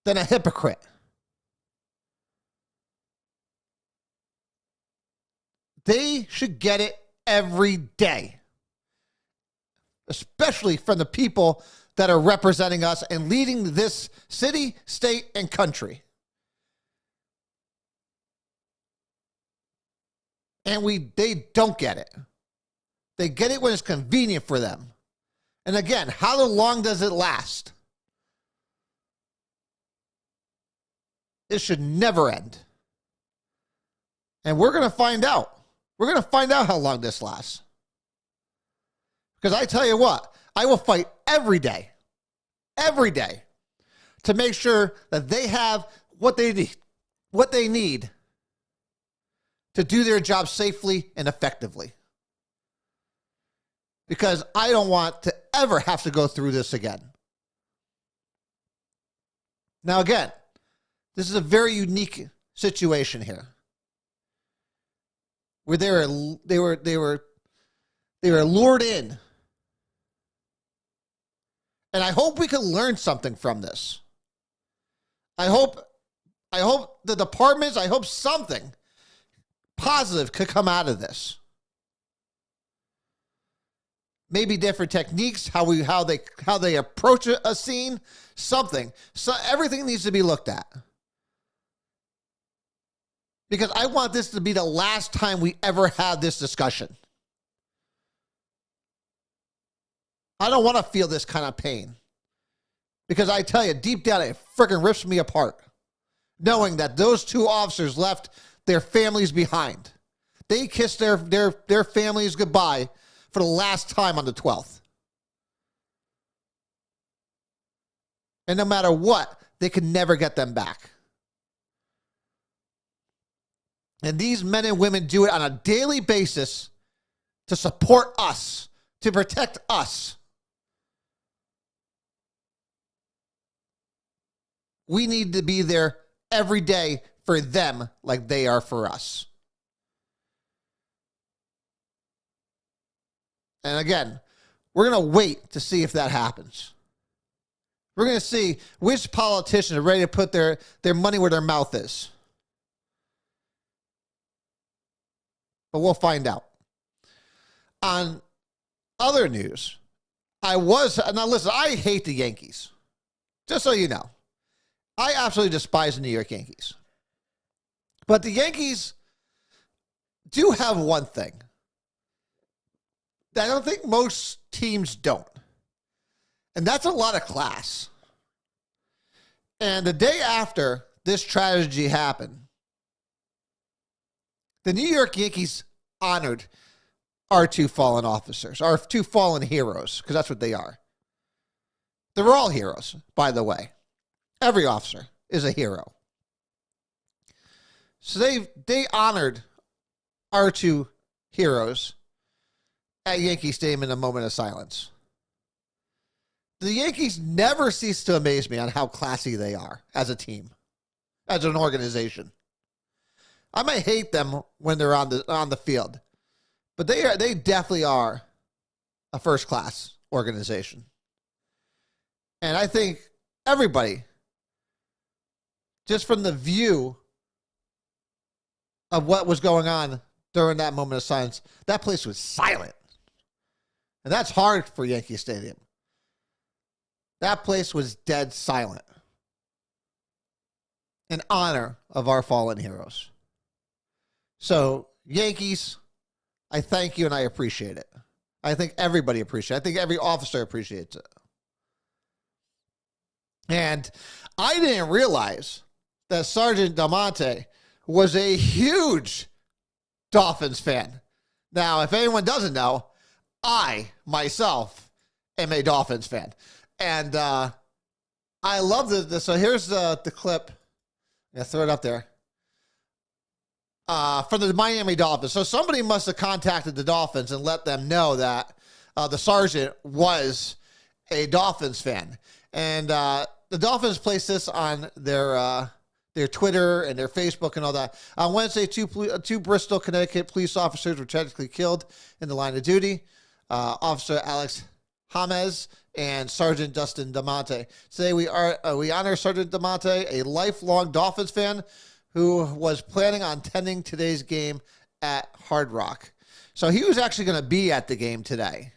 than a hypocrite. They should get it every day. Especially from the people that are representing us and leading this city, state, and country. And they don't get it. They get it when it's convenient for them. And again, how long does it last? It should never end. And we're going to find out. We're going to find out how long this lasts. Because I tell you what, I will fight every day to make sure that they have what they need to do their job safely and effectively. Because I don't want to ever have to go through this again. Now again, this is a very unique situation here. Where they were lured in. And I hope we can learn something from this. I hope the departments, I hope something positive could come out of this. Maybe different techniques, how they approach a scene, something. So everything needs to be looked at. Because I want this to be the last time we ever have this discussion. I don't want to feel this kind of pain. Because I tell you, deep down, it freaking rips me apart. Knowing that those two officers left their families behind. They kissed their families goodbye for the last time on the 12th. And no matter what, they can never get them back. And these men and women do it on a daily basis to support us, to protect us. We need to be there every day for them like they are for us. And again, we're going to wait to see if that happens. We're going to see which politicians are ready to put their money where their mouth is. But we'll find out. On other news, now listen, I hate the Yankees. Just so you know. I absolutely despise the New York Yankees. But the Yankees do have one thing that I don't think most teams don't. And that's a lot of class. And the day after this tragedy happened, the New York Yankees honored our two fallen officers, our two fallen heroes, because that's what they are. They're all heroes, by the way. Every officer is a hero. So they honored our two heroes at Yankee Stadium in a moment of silence. The Yankees never cease to amaze me on how classy they are as a team, as an organization. I might hate them when they're on the field, but they definitely are a first-class organization. And I think everybody, just from the view of what was going on during that moment of silence, that place was silent. And that's hard for Yankee Stadium. That place was dead silent in honor of our fallen heroes. So, Yankees, I thank you and I appreciate it. I think everybody appreciates it. I think every officer appreciates it. And I didn't realize that Sergeant Damonte was a huge Dolphins fan. Now, if anyone doesn't know, I, myself, am a Dolphins fan. And I love this. So here's the clip. I'm going to throw it up there. From the Miami Dolphins. So somebody must have contacted the Dolphins and let them know that the sergeant was a Dolphins fan. And the Dolphins placed this on their Twitter and their Facebook and all that. On Wednesday, two Bristol, Connecticut police officers were tragically killed in the line of duty. Officer Alex James and Sergeant Dustin Damonte. Today we honor Sergeant Damonte, a lifelong Dolphins fan who was planning on attending today's game at Hard Rock. So he was actually going to be at the game today.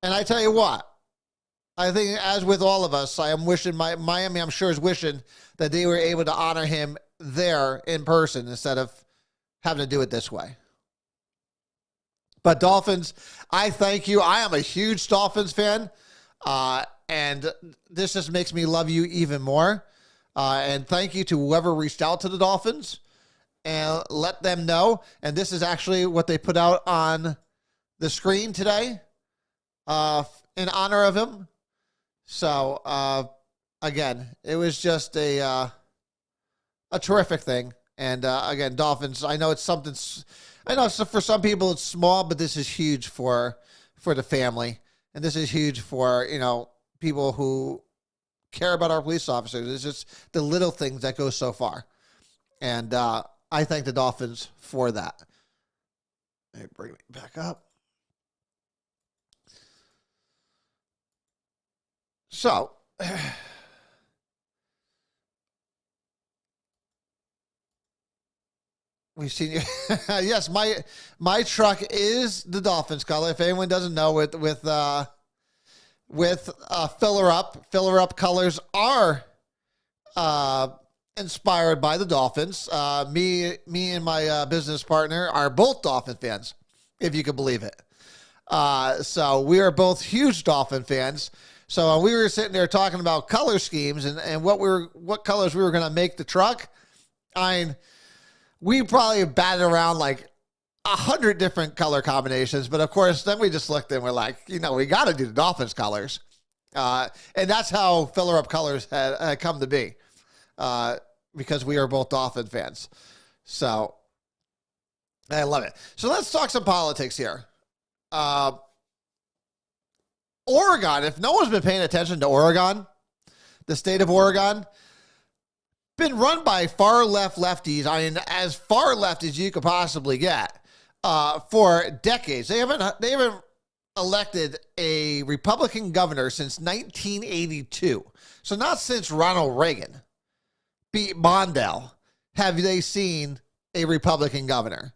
And I tell you what, I think as with all of us, I am wishing Miami, I'm sure, is wishing that they were able to honor him there in person instead of having to do it this way. But Dolphins, I thank you. I am a huge Dolphins fan, and this just makes me love you even more. And thank you to whoever reached out to the Dolphins and let them know. And this is actually what they put out on the screen today in honor of him. So, again, it was just a terrific thing. And, again, Dolphins, I know it's something, I know for some people it's small, but this is huge for the family. And this is huge for, people who care about our police officers. It's just the little things that go so far. And I thank the Dolphins for that. Let me bring it back up. So, we've seen you. Yes, my truck is the Dolphins color. If anyone doesn't know, with Filler Up colors are inspired by the Dolphins. Me and my business partner are both Dolphin fans, if you can believe it. So we are both huge Dolphin fans. So we were sitting there talking about color schemes and what colors we were going to make the truck. I mean, we probably batted around like 100 different color combinations, but of course, then we just looked and we're like, we got to do the Dolphins colors. And that's how Filler Up colors had come to be, because we are both Dolphin fans. So I love it. So let's talk some politics here. Oregon, if no one's been paying attention to Oregon, the state of Oregon, been run by far left lefties. I mean, as far left as you could possibly get. For decades. They haven't elected a Republican governor since 1982. So not since Ronald Reagan beat Mondale have they seen a Republican governor.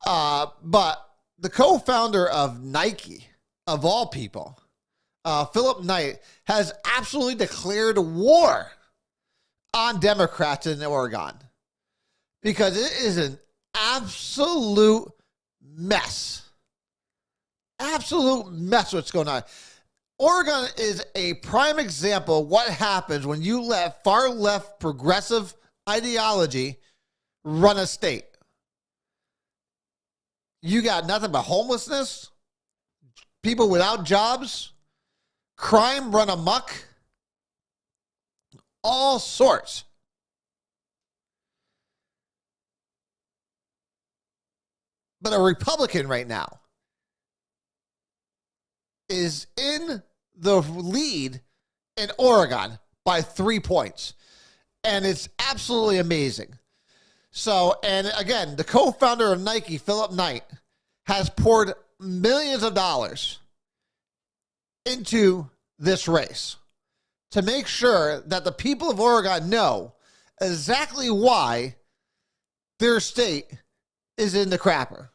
But the co-founder of Nike, of all people, Philip Knight, has absolutely declared war on Democrats in Oregon because it is an absolute mess. Absolute mess what's going on. Oregon is a prime example of what happens when you let far left progressive ideology run a state. You got nothing but homelessness, people without jobs, crime run amok, all sorts. But a Republican right now is in the lead in Oregon by 3 points. And it's absolutely amazing. So, and again, the co-founder of Nike, Philip Knight, has poured millions of dollars into this race to make sure that the people of Oregon know exactly why their state is in the crapper.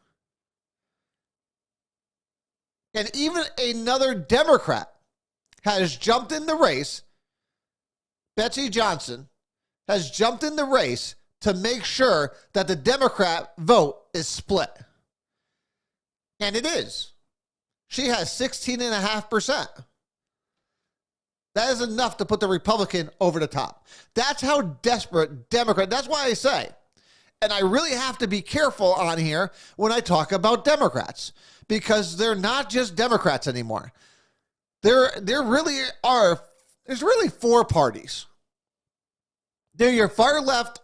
And even another Democrat has jumped in the race. Betsy Johnson has jumped in the race to make sure that the Democrat vote is split. And it is. She has 16.5%. That is enough to put the Republican over the top. That's how desperate Democrat. That's why I say, and I really have to be careful on here when I talk about Democrats, because they're not just Democrats anymore. There really are. There's really four parties. They're your far left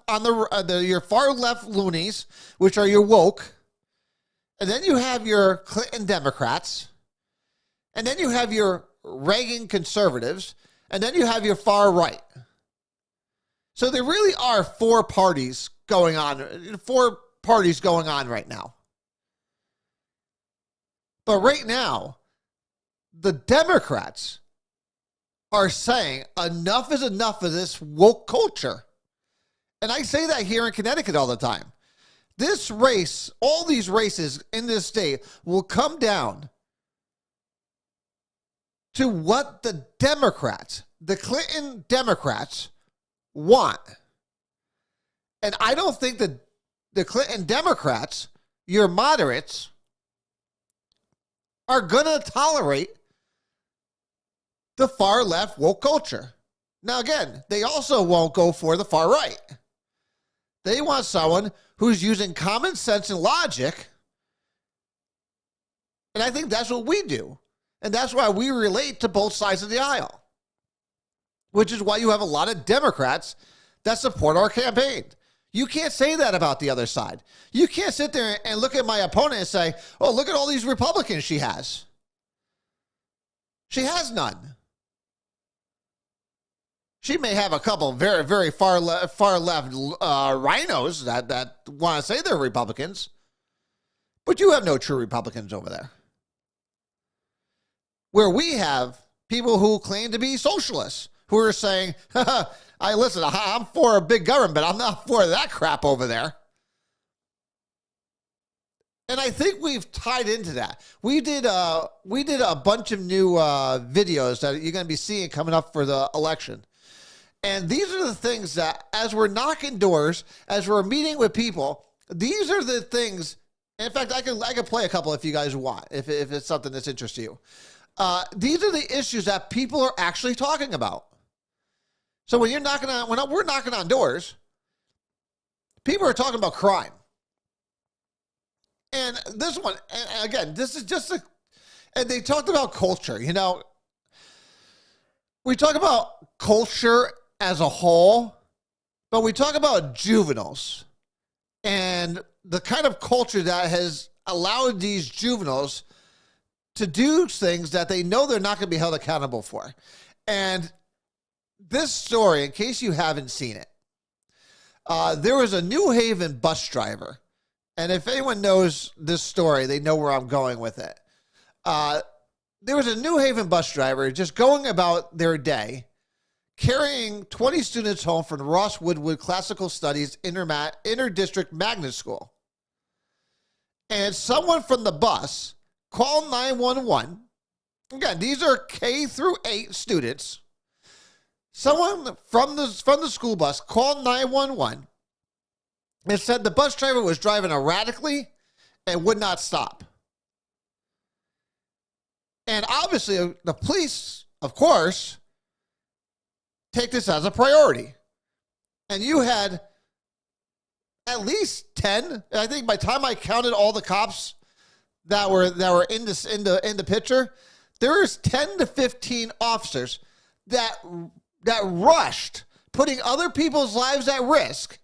your far left loonies, which are your woke, and then you have your Clinton Democrats, and then you have your Reagan conservatives, and then you have your far right. So there really are four parties going on right now. But right now, the Democrats are saying enough is enough of this woke culture. And I say that here in Connecticut all the time. This race, all these races in this state will come down to what the Democrats, the Clinton Democrats, want. And I don't think that the Clinton Democrats, your moderates, are going to tolerate the far left woke culture. Now, again, they also won't go for the far right. They want someone who's using common sense and logic. And I think that's what we do. And that's why we relate to both sides of the aisle, which is why you have a lot of Democrats that support our campaign. You can't say that about the other side. You can't sit there and look at my opponent and say, oh, look at all these Republicans she has. She has none. She may have a couple very, very far left rhinos that want to say they're Republicans, but you have no true Republicans over there. Where we have people who claim to be socialists, who are saying, I'm for a big government, but I'm not for that crap over there. And I think we've tied into that. We did a bunch of new videos that you're going to be seeing coming up for the election. And these are the things that, as we're knocking doors, as we're meeting with people, these are the things. In fact, I can play a couple if you guys want, if it's something that's interesting to you. These are the issues that people are actually talking about. So when we're knocking on doors, people are talking about crime. And this one, and again, this is just and they talked about culture. You know, we talk about culture as a whole, but we talk about juveniles and the kind of culture that has allowed these juveniles to do things that they know they're not going to be held accountable for. And this story, in case you haven't seen it, there was a New Haven bus driver. And if anyone knows this story, they know where I'm going with it. there was a New Haven bus driver just going about their day, carrying 20 students home from the Ross Woodwood Classical Studies Inter-District Magnet School. And someone from the bus called 911. Again, these are K through 8 students. Someone from the school bus called 911 and said the bus driver was driving erratically and would not stop. And obviously, the police, of course, take this as a priority. And you had at least 10. I think by the time I counted all the cops that were in the picture, there was 10 to 15 officers that rushed, putting other people's lives at risk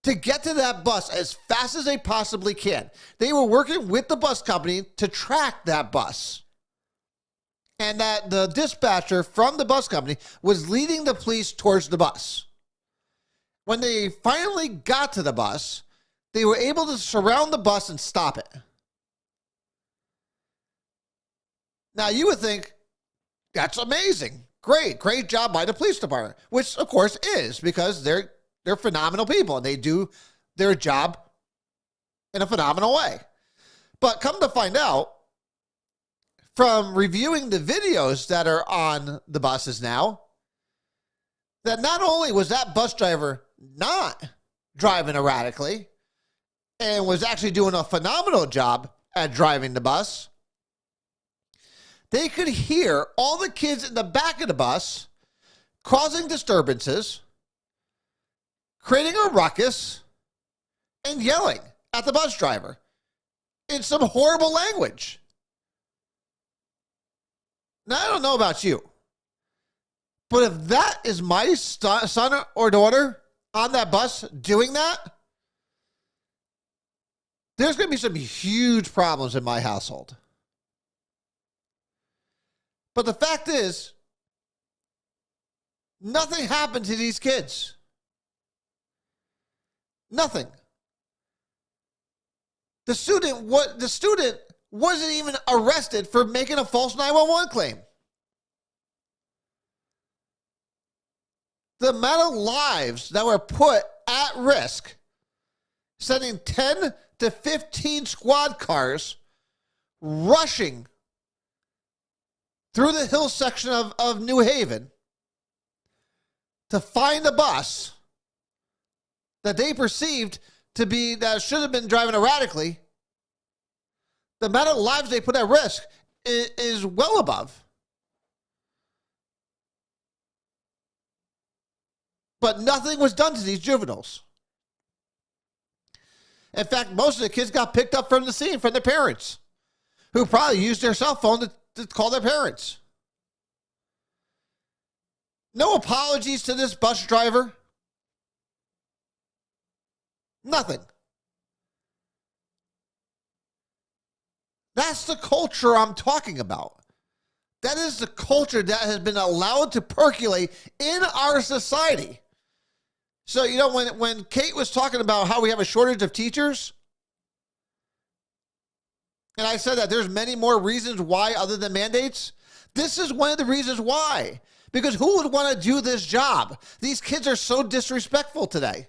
to get to that bus as fast as they possibly can. They were working with the bus company to track that bus. And that the dispatcher from the bus company was leading the police towards the bus. When they finally got to the bus, they were able to surround the bus and stop it. Now, you would think, that's amazing. Great job by the police department, which, of course, is because they're phenomenal people and they do their job in a phenomenal way. But come to find out, from reviewing the videos that are on the buses now, that not only was that bus driver not driving erratically and was actually doing a phenomenal job at driving the bus, they could hear all the kids in the back of the bus causing disturbances, creating a ruckus, and yelling at the bus driver in some horrible language. Now, I don't know about you, but if that is my son or daughter on that bus doing that, there's going to be some huge problems in my household. But the fact is, nothing happened to these kids. Nothing. The student wasn't even arrested for making a false 911 claim. The amount of lives that were put at risk, sending 10 to 15 squad cars rushing through the hill section of New Haven to find a bus that they perceived to be, that should have been driving erratically, the amount of lives they put at risk is well above. But nothing was done to these juveniles. In fact, most of the kids got picked up from the scene from their parents, who probably used their cell phone to call their parents. No apologies to this bus driver. Nothing. That's the culture I'm talking about. That is the culture that has been allowed to percolate in our society. So, you know, when Kate was talking about how we have a shortage of teachers, and I said that there's many more reasons why other than mandates, this is one of the reasons why. Because who would want to do this job? These kids are so disrespectful today.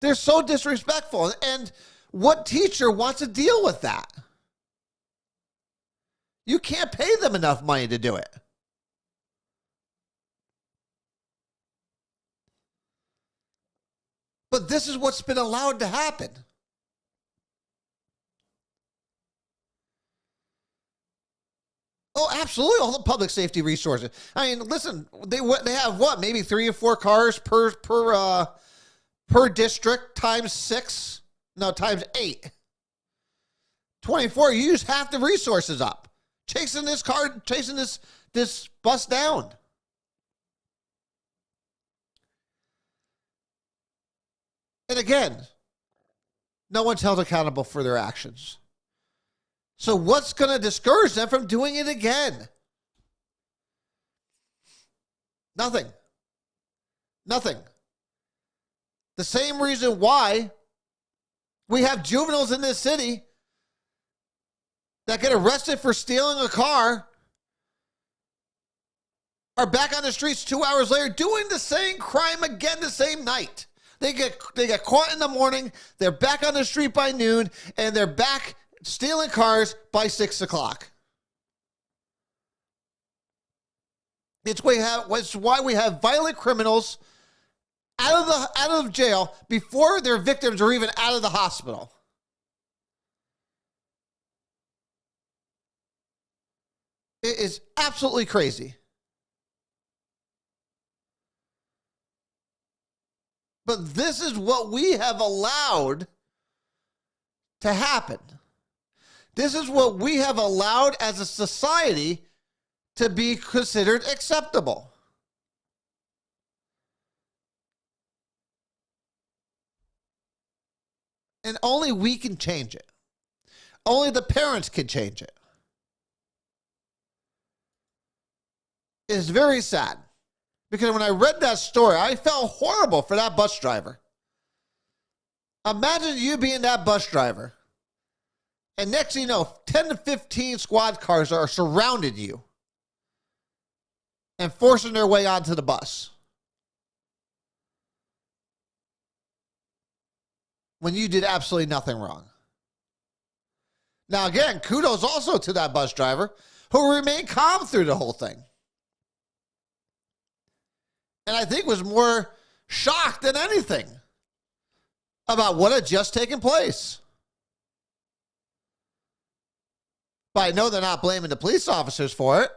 They're so disrespectful. And what teacher wants to deal with that? You can't pay them enough money to do it. But this is what's been allowed to happen. Oh, absolutely. All the public safety resources. I mean, listen, they have what? Maybe 3 or 4 cars per district times 6. No, times 8. 24. You use half the resources up. Chasing this bus down. And again, no one's held accountable for their actions. So what's going to discourage them from doing it again? Nothing. Nothing. The same reason why we have juveniles in this city that get arrested for stealing a car are back on the streets 2 hours later doing the same crime again the same night. They get caught in the morning, they're back on the street by noon, and they're back stealing cars by 6 o'clock. It's why we have violent criminals out of jail before their victims are even out of the hospital. It is absolutely crazy. But this is what we have allowed to happen. This is what we have allowed as a society to be considered acceptable. And only we can change it. Only the parents can change it. It's very sad. Because when I read that story, I felt horrible for that bus driver. Imagine you being that bus driver. And next thing you know, 10 to 15 squad cars are surrounding you and forcing their way onto the bus. When you did absolutely nothing wrong. Now again, kudos also to that bus driver who remained calm through the whole thing. And I think was more shocked than anything about what had just taken place. But I know they're not blaming the police officers for it.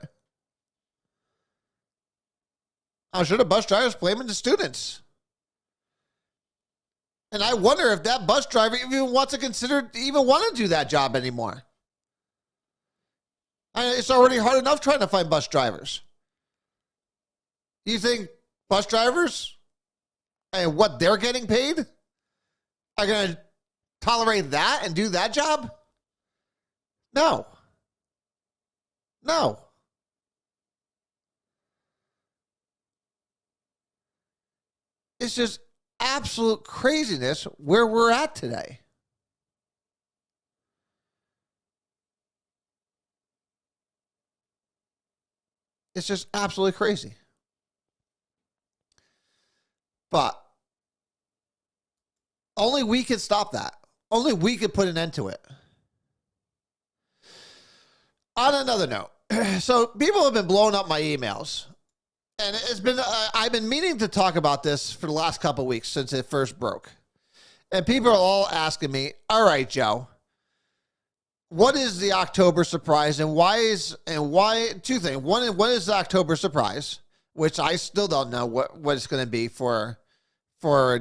I'm sure the bus driver's blaming the students. And I wonder if that bus driver even want to do that job anymore. It's already hard enough trying to find bus drivers. You think bus drivers and what they're getting paid are going to tolerate that and do that job? No. No. It's just absolute craziness where we're at today. It's just absolutely crazy. But only we can stop that. Only we can put an end to it. On another note, so people have been blowing up my emails. And it's been I've been meaning to talk about this for the last couple of weeks since it first broke. And people are all asking me, all right, Joe, what is the October surprise and why two things. One, what is the October surprise, which I still don't know what it's going to be for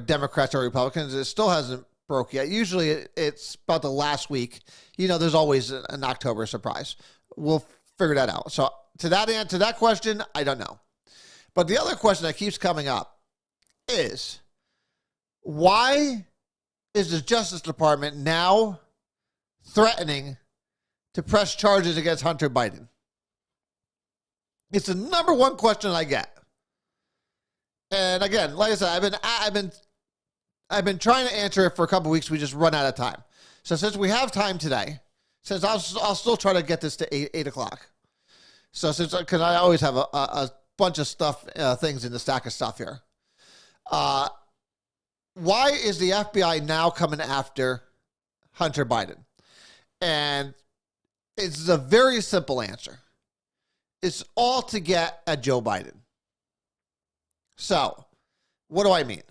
Democrats or Republicans. It still hasn't broke yet. Usually it's about the last week. You know, there's always an October surprise. We'll figure that out. So to that question, I don't know. But the other question that keeps coming up is, why is the Justice Department now threatening to press charges against Hunter Biden? It's the number one question I get. And again, like I said, I've been trying to answer it for a couple of weeks. We just run out of time. So since we have time today, since I'll still try to get this to 8 o'clock. So because I always have a bunch of stuff, things in the stack of stuff here. Why is the FBI now coming after Hunter Biden? And it's a very simple answer. It's all to get at Joe Biden. So, what do I mean?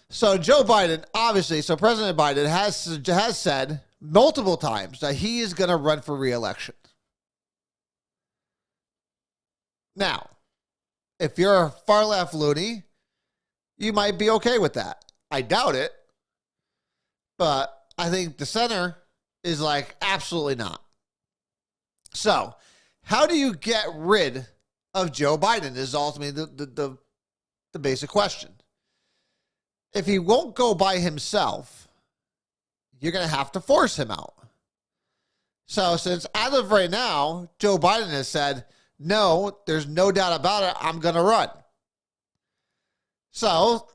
So Joe Biden, obviously, so President Biden has said multiple times that he is going to run for re-election. Now, if you're a far left loony, you might be okay with that. I doubt it. But I think the center is like, absolutely not. So, how do you get rid of Joe Biden is ultimately the basic question. If he won't go by himself, you're going to have to force him out. So since as of right now, Joe Biden has said, no, there's no doubt about it, I'm going to run. So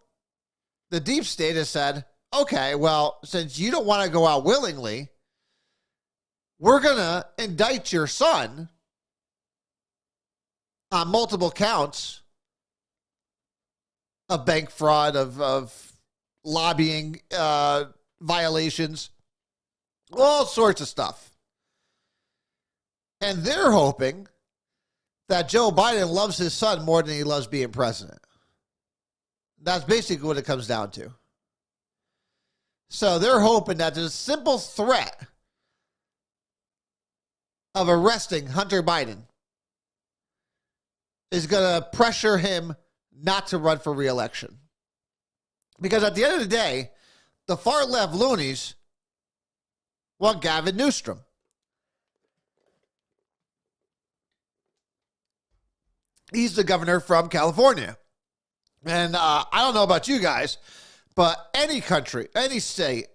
the deep state has said, okay, well, since you don't want to go out willingly, we're going to indict your son on multiple counts of bank fraud, of lobbying violations, all sorts of stuff. And they're hoping that Joe Biden loves his son more than he loves being president. That's basically what it comes down to. So they're hoping that the simple threat of arresting Hunter Biden is going to pressure him not to run for re-election. Because at the end of the day, the far left loonies want Gavin Newsom. He's the governor from California. And I don't know about you guys, but any country, any state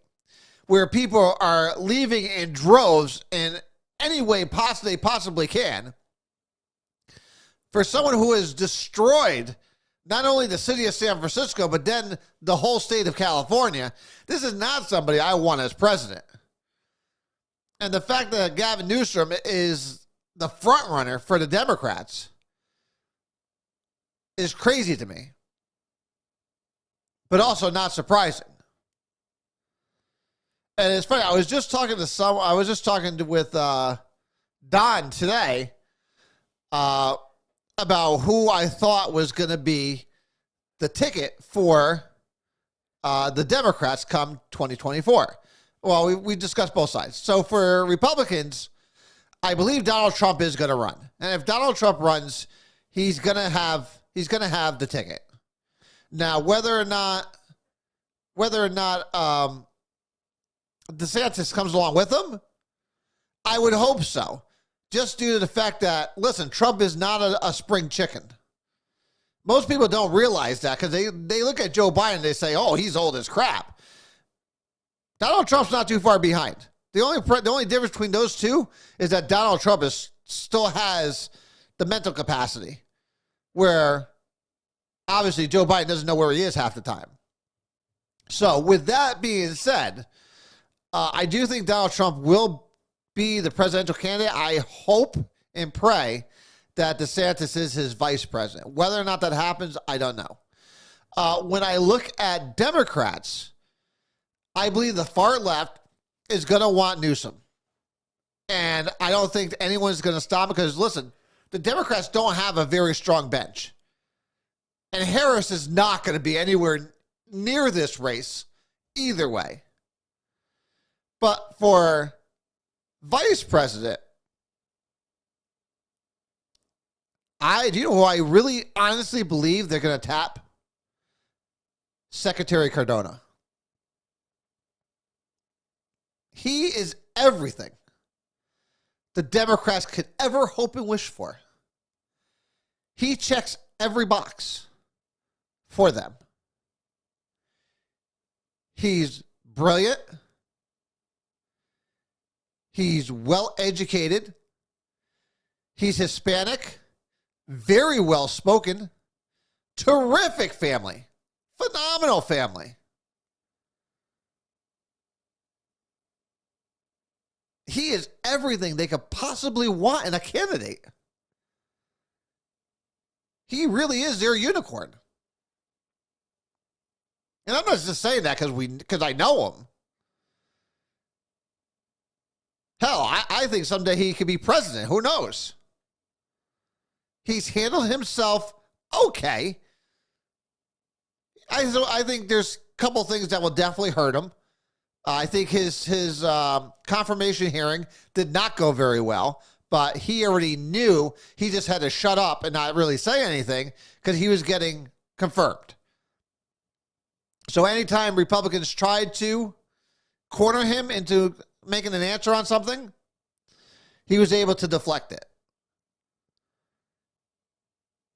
where people are leaving in droves in any way they possibly can, for someone who has destroyed not only the city of San Francisco, but then the whole state of California, this is not somebody I want as president. And the fact that Gavin Newsom is the front runner for the Democrats is crazy to me, but also not surprising. And it's funny. I was just talking with Don today about who I thought was going to be the ticket for the Democrats come 2024. Well, we discussed both sides. So for Republicans, I believe Donald Trump is going to run, and if Donald Trump runs, he's going to have the ticket. Now, whether or not DeSantis comes along with him, I would hope so. Just due to the fact that, listen, Trump is not a spring chicken. Most people don't realize that because they look at Joe Biden and they say, oh, he's old as crap. Donald Trump's not too far behind. The only difference between those two is that Donald Trump still has the mental capacity, where obviously Joe Biden doesn't know where he is half the time. So with that being said, I do think Donald Trump will be the presidential candidate. I hope and pray that DeSantis is his vice president. Whether or not that happens, I don't know. When I look at Democrats, I believe the far left is going to want Newsom. And I don't think anyone's going to stop because, listen, the Democrats don't have a very strong bench. And Harris is not going to be anywhere near this race either way. But for vice president, do you know who I really honestly believe they're going to tap? Secretary Cardona. He is everything the Democrats could ever hope and wish for. He checks every box for them. He's brilliant. He's well educated. He's Hispanic. Very well spoken. Terrific family. Phenomenal family. He is everything they could possibly want in a candidate. He really is their unicorn. And I'm not just saying that because I know him. Hell, I think someday he could be president. Who knows? He's handled himself okay. I think there's a couple things that will definitely hurt him. I think his confirmation hearing did not go very well, but he already knew. He just had to shut up and not really say anything because he was getting confirmed. So anytime Republicans tried to corner him into making an answer on something, he was able to deflect it.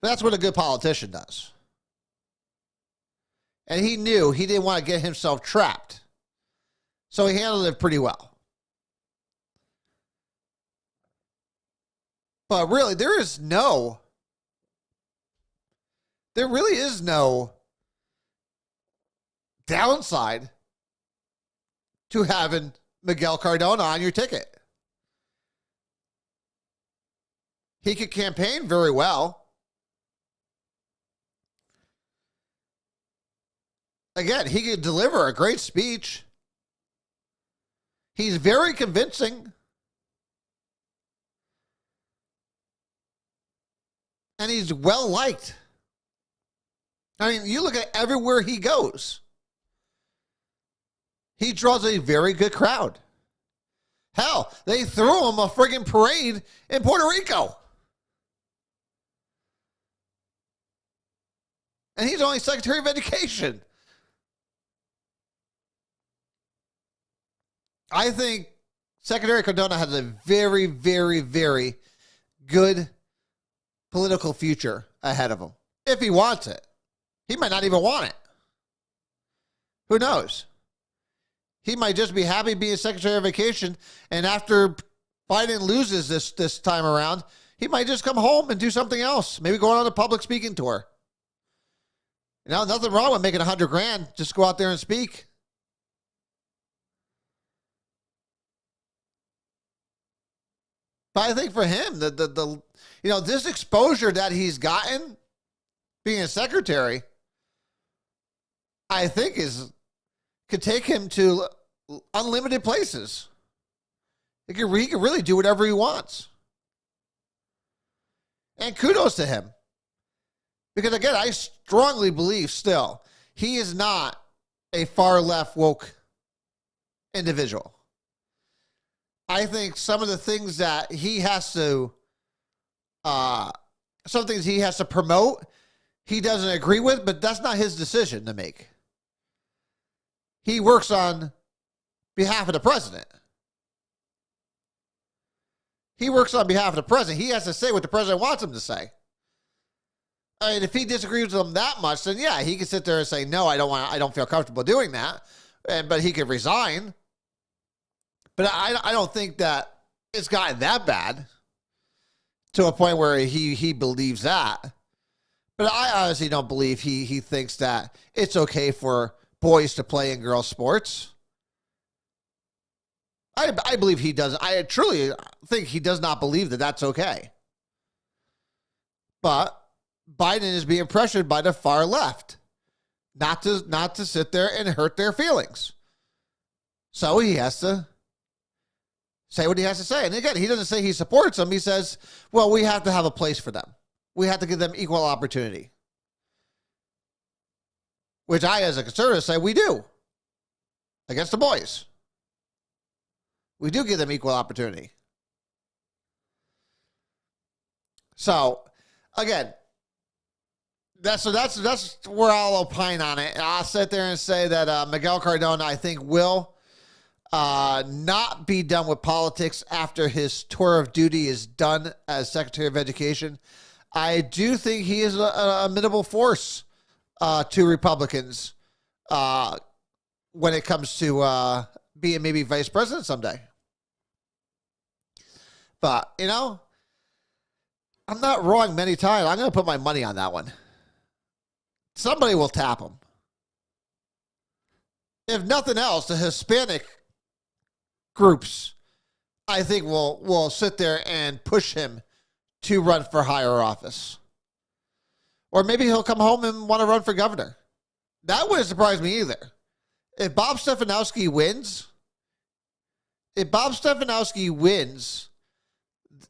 That's what a good politician does. And he knew he didn't want to get himself trapped. So he handled it pretty well. But really, there really is no downside to having Miguel Cardona on your ticket. He could campaign very well. Again, he could deliver a great speech. He's very convincing. And he's well liked. I mean, you look at everywhere he goes. He draws a very good crowd. Hell, they threw him a friggin' parade in Puerto Rico. And he's only Secretary of Education. I think Secretary Cardona has a very, very, very good political future ahead of him. If he wants it. He might not even want it. Who knows? He might just be happy being Secretary of Education, and after Biden loses this time around, he might just come home and do something else. Maybe go on a public speaking tour. You know, nothing wrong with making $100,000. Just go out there and speak. But I think for him, the you know, this exposure that he's gotten being a secretary, I think could take him to unlimited places. He can really do whatever he wants. And kudos to him. Because again, I strongly believe still, he is not a far left woke individual. I think some of the things that he has to, some things he has to promote, he doesn't agree with, but that's not his decision to make. He works on behalf of the president. He works on behalf of the president. He has to say what the president wants him to say. I mean, if he disagrees with him that much, then yeah, he can sit there and say, no, I don't feel comfortable doing that. But he could resign. But I don't think that it's gotten that bad to a point where he believes that. But I honestly don't believe he thinks that it's okay for boys to play in girls' sports. I believe he does. I truly think he does not believe that that's okay. But Biden is being pressured by the far left not to sit there and hurt their feelings. So he has to say what he has to say. And again, he doesn't say he supports them. He says, well, we have to have a place for them. We have to give them equal opportunity. Which I, as a conservative, say we do. Against the boys. We do give them equal opportunity. So, again, that's where I'll opine on it. I'll sit there and say that Miguel Cardona, I think, will not be done with politics after his tour of duty is done as Secretary of Education. I do think he is a amenable force to Republicans when it comes to being maybe vice president someday. But, you know, I'm not wrong many times. I'm going to put my money on that one. Somebody will tap him. If nothing else, the Hispanic groups, I think, will sit there and push him to run for higher office. Or maybe he'll come home and want to run for governor. That wouldn't surprise me either. If Bob Stefanowski wins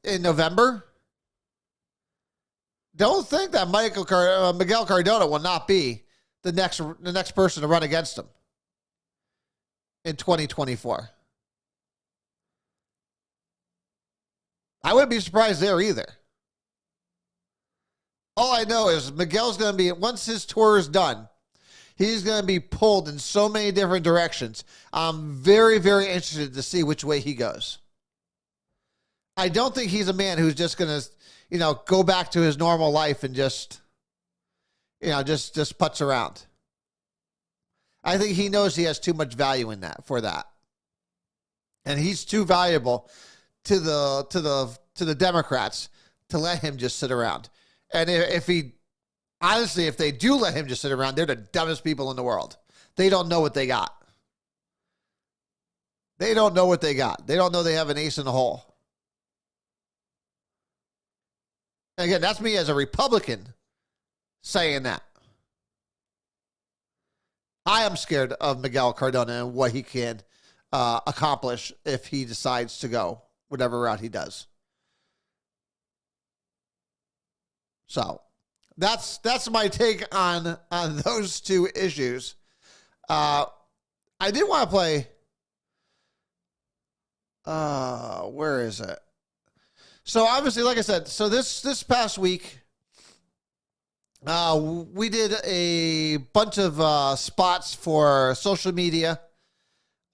in November, don't think that Miguel Cardona will not be the next person to run against him in 2024. I wouldn't be surprised there either. All I know is Miguel's going to be, once his tour is done, he's going to be pulled in so many different directions. I'm very, very interested to see which way he goes. I don't think he's a man who's just going to, go back to his normal life and just putz around. I think he knows he has too much value in that for that. And he's too valuable to the Democrats to let him just sit around. And if they do let him just sit around, they're the dumbest people in the world. They don't know what they got. They don't know what they got. They don't know they have an ace in the hole. And again, that's me as a Republican saying that. I am scared of Miguel Cardona and what he can accomplish if he decides to go whatever route he does. So that's my take on those two issues. I did want to play. Where is it? So obviously, like I said, so this past week, we did a bunch of spots for social media.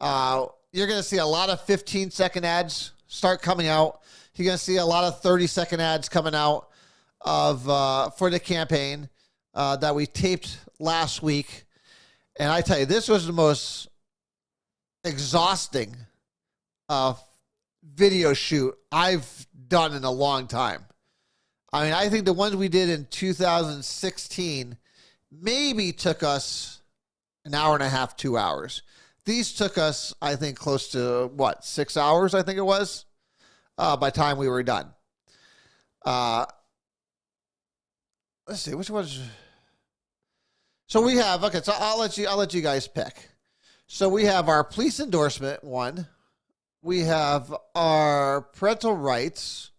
You're going to see a lot of 15-second ads start coming out. You're going to see a lot of 30-second ads coming out for the campaign that we taped last week. And I tell you, this was the most exhausting video shoot I've done in a long time. I mean, I think the ones we did in 2016 maybe took us an hour and a half, 2 hours. These took us, I think, close to, 6 hours, I think it was, by the time we were done. Let's see, which one's... So we have, okay, so I'll let you guys pick. So we have our police endorsement one. We have our parental rights.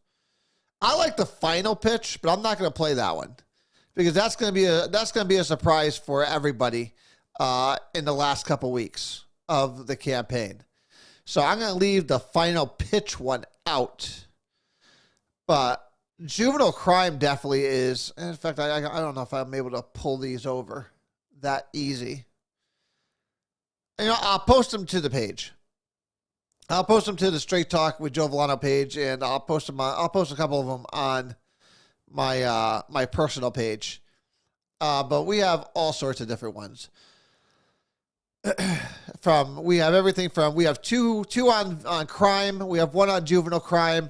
I like the final pitch, but I'm not going to play that one because that's going to be a surprise for everybody in the last couple weeks of the campaign. So I'm going to leave the final pitch one out. But juvenile crime definitely is. In fact, I don't know if I'm able to pull these over that easy. You know, I'll post them to the page. I'll post them to the Straight Talk with Joe Villano page, and I'll post a couple of them on my my personal page. But we have all sorts of different ones. We have two on crime. We have one on juvenile crime.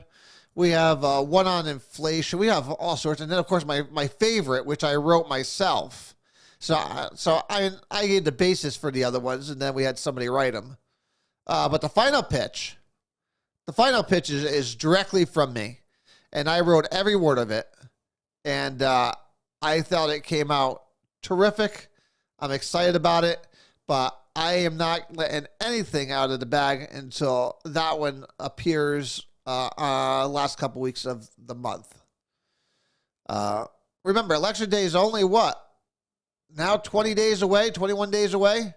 We have one on inflation. We have all sorts, and then of course my favorite, which I wrote myself. So I gave the basis for the other ones, and then we had somebody write them. But the final pitch is directly from me, and I wrote every word of it, and I thought it came out terrific. I'm excited about it, but I am not letting anything out of the bag until that one appears last couple weeks of the month. Remember, Election Day is only what? Now 20 days away, 21 days away?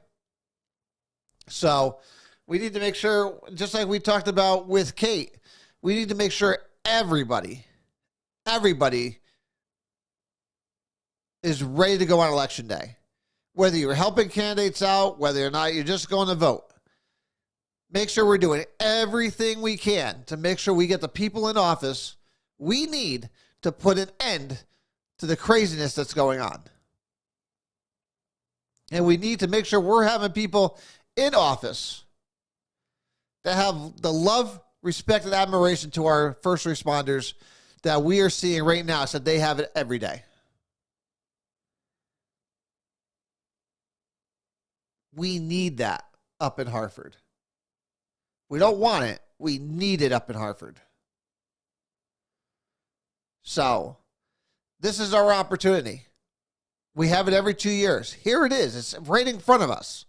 So we need to make sure, just like we talked about with Kate, we need to make sure everybody is ready to go on Election Day. Whether you're helping candidates out, whether or not you're just going to vote. Make sure we're doing everything we can to make sure we get the people in office we need to put an end to the craziness that's going on. And we need to make sure we're having people in office that have the love, respect, and admiration to our first responders that we are seeing right now, so they have it every day. We need that up in Hartford. We don't want it. We need it up in Hartford. So, this is our opportunity. We have it every 2 years. Here it is. It's right in front of us.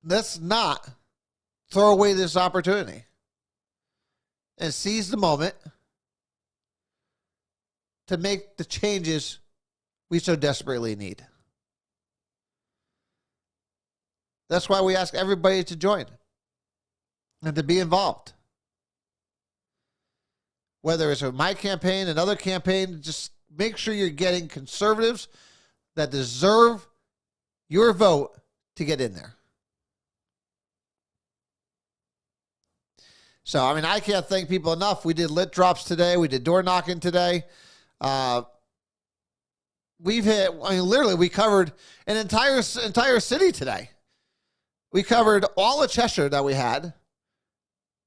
Let's not throw away this opportunity and seize the moment to make the changes we so desperately need. That's why we ask everybody to join and to be involved. Whether it's my campaign, another campaign, just make sure you're getting conservatives that deserve your vote to get in there. So, I mean, I can't thank people enough. We did lit drops today. We did door knocking today. We covered an entire city today. We covered all of Cheshire that we had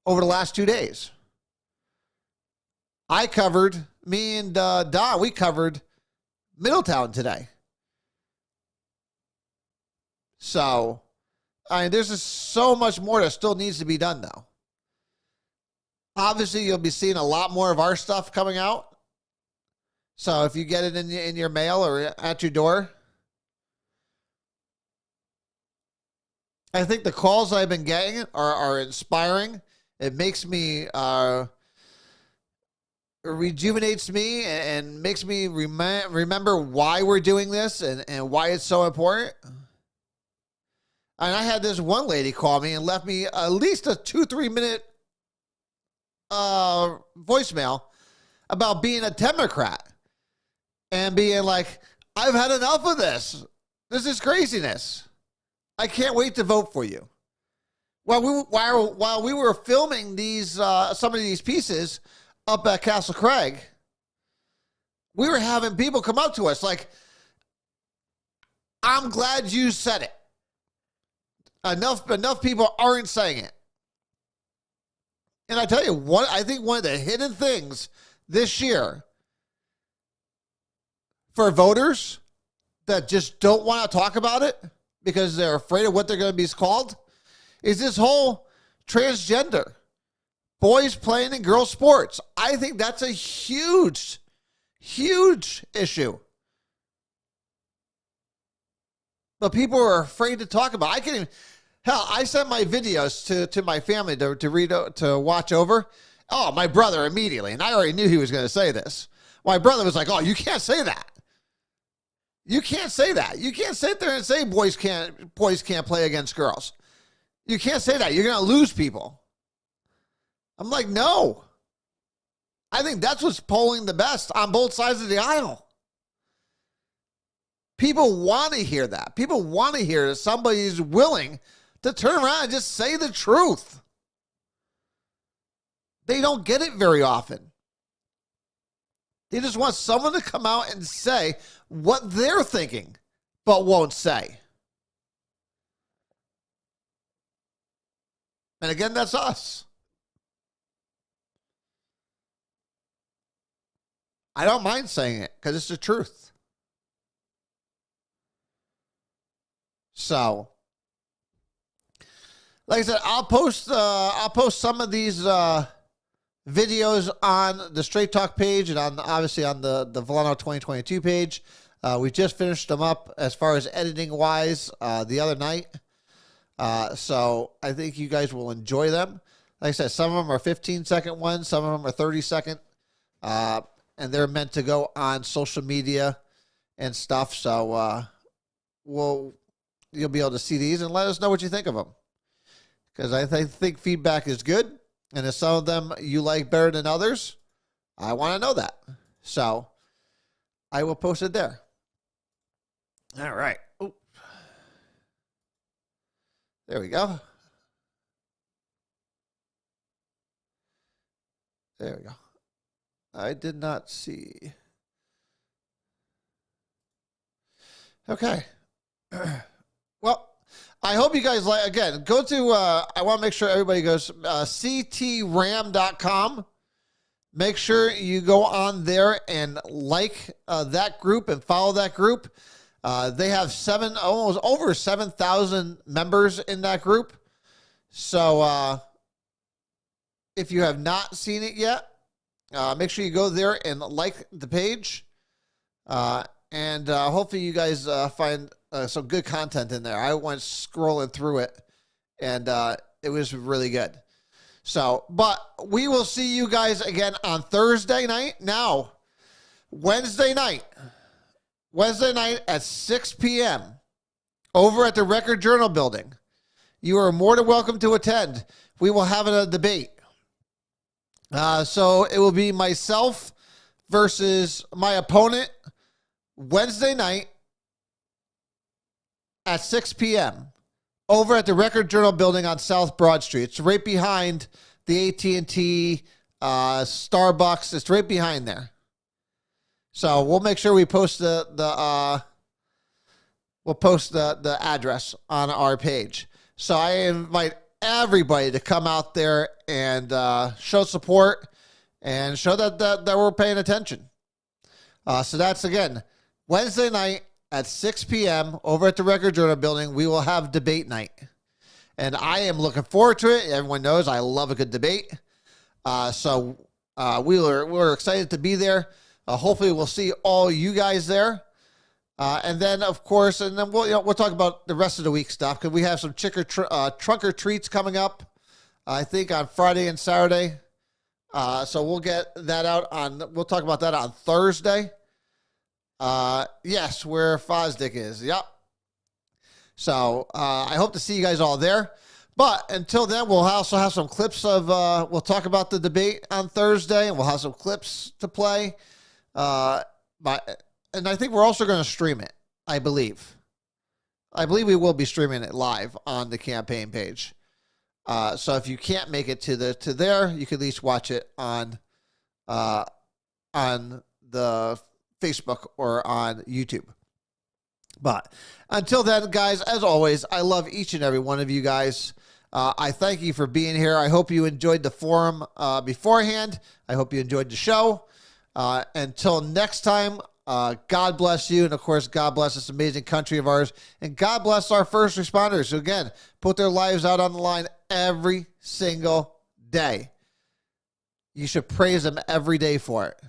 over the last 2 days. Me and Don, we covered Middletown today. So, I mean, there's just so much more that still needs to be done, though. Obviously, you'll be seeing a lot more of our stuff coming out. So if you get it in your mail or at your door, I think the calls I've been getting are inspiring. It makes me, rejuvenates me and makes me remember why we're doing this and why it's so important. And I had this one lady call me and left me at least a 2-3 minute voicemail about being a Democrat and being like, I've had enough of this. This is craziness. I can't wait to vote for you. While we were filming these some of these pieces up at Castle Craig, we were having people come up to us like, I'm glad you said it. Enough people aren't saying it. And I tell you, I think one of the hidden things this year for voters that just don't want to talk about it because they're afraid of what they're going to be called is this whole transgender, boys playing in girls sports. I think that's a huge, huge issue. But people are afraid to talk about it. I can't even... Hell, I sent my videos to my family to watch over. Oh, my brother immediately, and I already knew he was going to say this. My brother was like, "Oh, you can't say that. You can't say that. You can't sit there and say boys can't play against girls. You can't say that. You're going to lose people." I'm like, no. I think that's what's polling the best on both sides of the aisle. People want to hear that. People want to hear that somebody's willing to turn around and just say the truth. They don't get it very often. They just want someone to come out and say what they're thinking, but won't say. And again, that's us. I don't mind saying it because it's the truth. So, like I said, I'll post some of these videos on the Straight Talk page and obviously on the Volano 2022 page. We just finished them up as far as editing wise the other night. So I think you guys will enjoy them. Like I said, some of them are 15-second ones, some of them are 30-second, and they're meant to go on social media and stuff. So you'll be able to see these and let us know what you think of them. Because I think feedback is good. And if some of them you like better than others, I want to know that. So I will post it there. All right. Ooh. There we go. There we go. I did not see. Okay. Well, I hope you guys like, again, go to, I want to make sure everybody goes, ctram.com. Make sure you go on there and like that group and follow that group. They have almost over 7,000 members in that group. So if you have not seen it yet, make sure you go there and like the page. And hopefully you guys find some good content in there. I went scrolling through it, and it was really good. So, but we will see you guys again on Thursday night. Now, Wednesday night at 6 p.m. over at the Record Journal building. You are more than welcome to attend. We will have a debate. So it will be myself versus my opponent Wednesday night at 6 p.m. over at the Record Journal building on South Broad Street. It's right behind the AT&T Starbucks. It's right behind there. So we'll make sure we post the address on our page. So I invite everybody to come out there and show support and show that we're paying attention. So that's, again, Wednesday night at 6 p.m. over at the Record Journal building. We will have debate night. And I am looking forward to it. Everyone knows I love a good debate. So we're excited to be there. Hopefully we'll see all you guys there. And then of course, and then we'll talk about the rest of the week stuff, because we have some trunk or treats coming up, I think on Friday and Saturday. So we'll get that out we'll talk about that on Thursday. Yes, where Fosdick is. Yep. So I hope to see you guys all there. But until then, we'll also have some clips of, we'll talk about the debate on Thursday, and we'll have some clips to play. And I think we're also going to stream it, I believe. I believe we will be streaming it live on the campaign page. So if you can't make it to there, you can at least watch it on the Facebook or on YouTube. But until then, guys, as always, I love each and every one of you guys. I thank you for being here. I hope you enjoyed the forum beforehand. I hope you enjoyed the show. Until next time, God bless you. And, of course, God bless this amazing country of ours. And God bless our first responders who, again, put their lives out on the line every single day. You should praise them every day for it.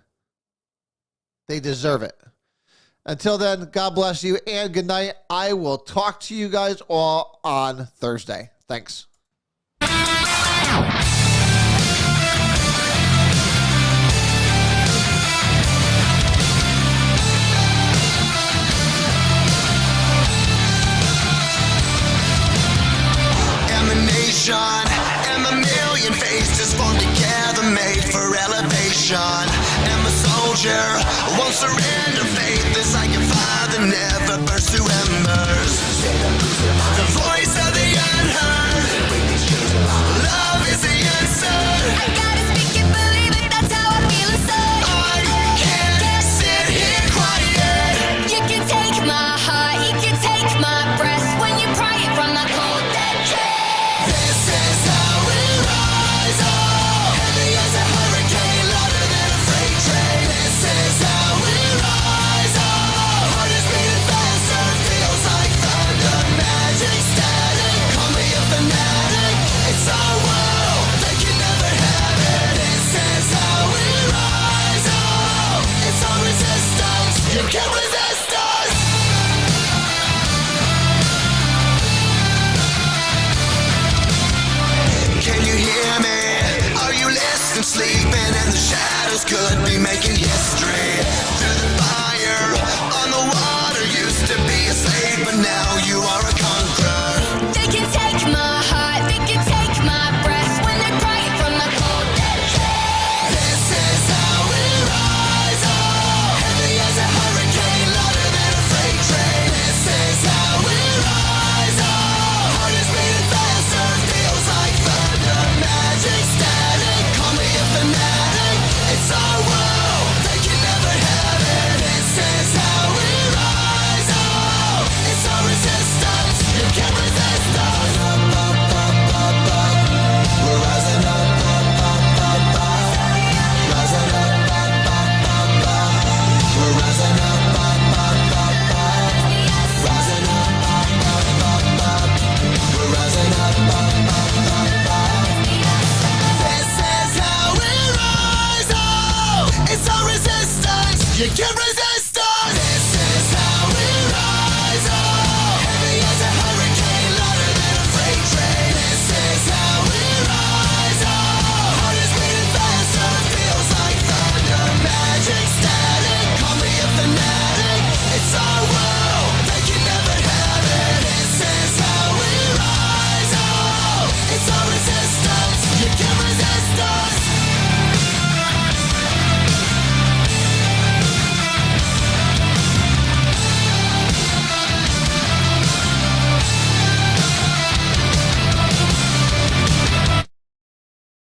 They deserve it. Until then, God bless you and good night. I will talk to you guys all on Thursday. Thanks. Emanation and a million faces formed together, made for elevation. I'm a soldier, won't surrender faith. This like a fire that never burns to embers. The voice of the unheard. Love is the answer. I gotta speak it, believe it, that's how I feel inside. I can't sit here quiet. You can take my heart, you can take my breath when you pry it from the cold dead chest. This is how we rise up. Heavy as a hurricane, louder than a freight train. This is how we rise up. Heart is beating faster, feels like thunder. Magic static, call me a fanatic. It's our world, they can never have it. This is how we rise up. It's our resistance, you can't resist us. Can you hear me? Are you listening? Sleeping in the shadows could be making history. Through the fire, on the water, used to be a slave, but now you are a conqueror. They can take my heart, they can take my breath when they pry it from the cold dead chest. This is how we rise up. Heavy as a hurricane, louder than a freight train. This is how we rise up. Heart is beating faster, feels like thunder. Magic static, call me a fanatic. It's our world, they can never have it. This is how we rise up. It's our resistance, you can't resist us. We're rising up, rising up, we're rising up, rising up, we're rising up. This is how we rise up. It's our resistance, you can't resist.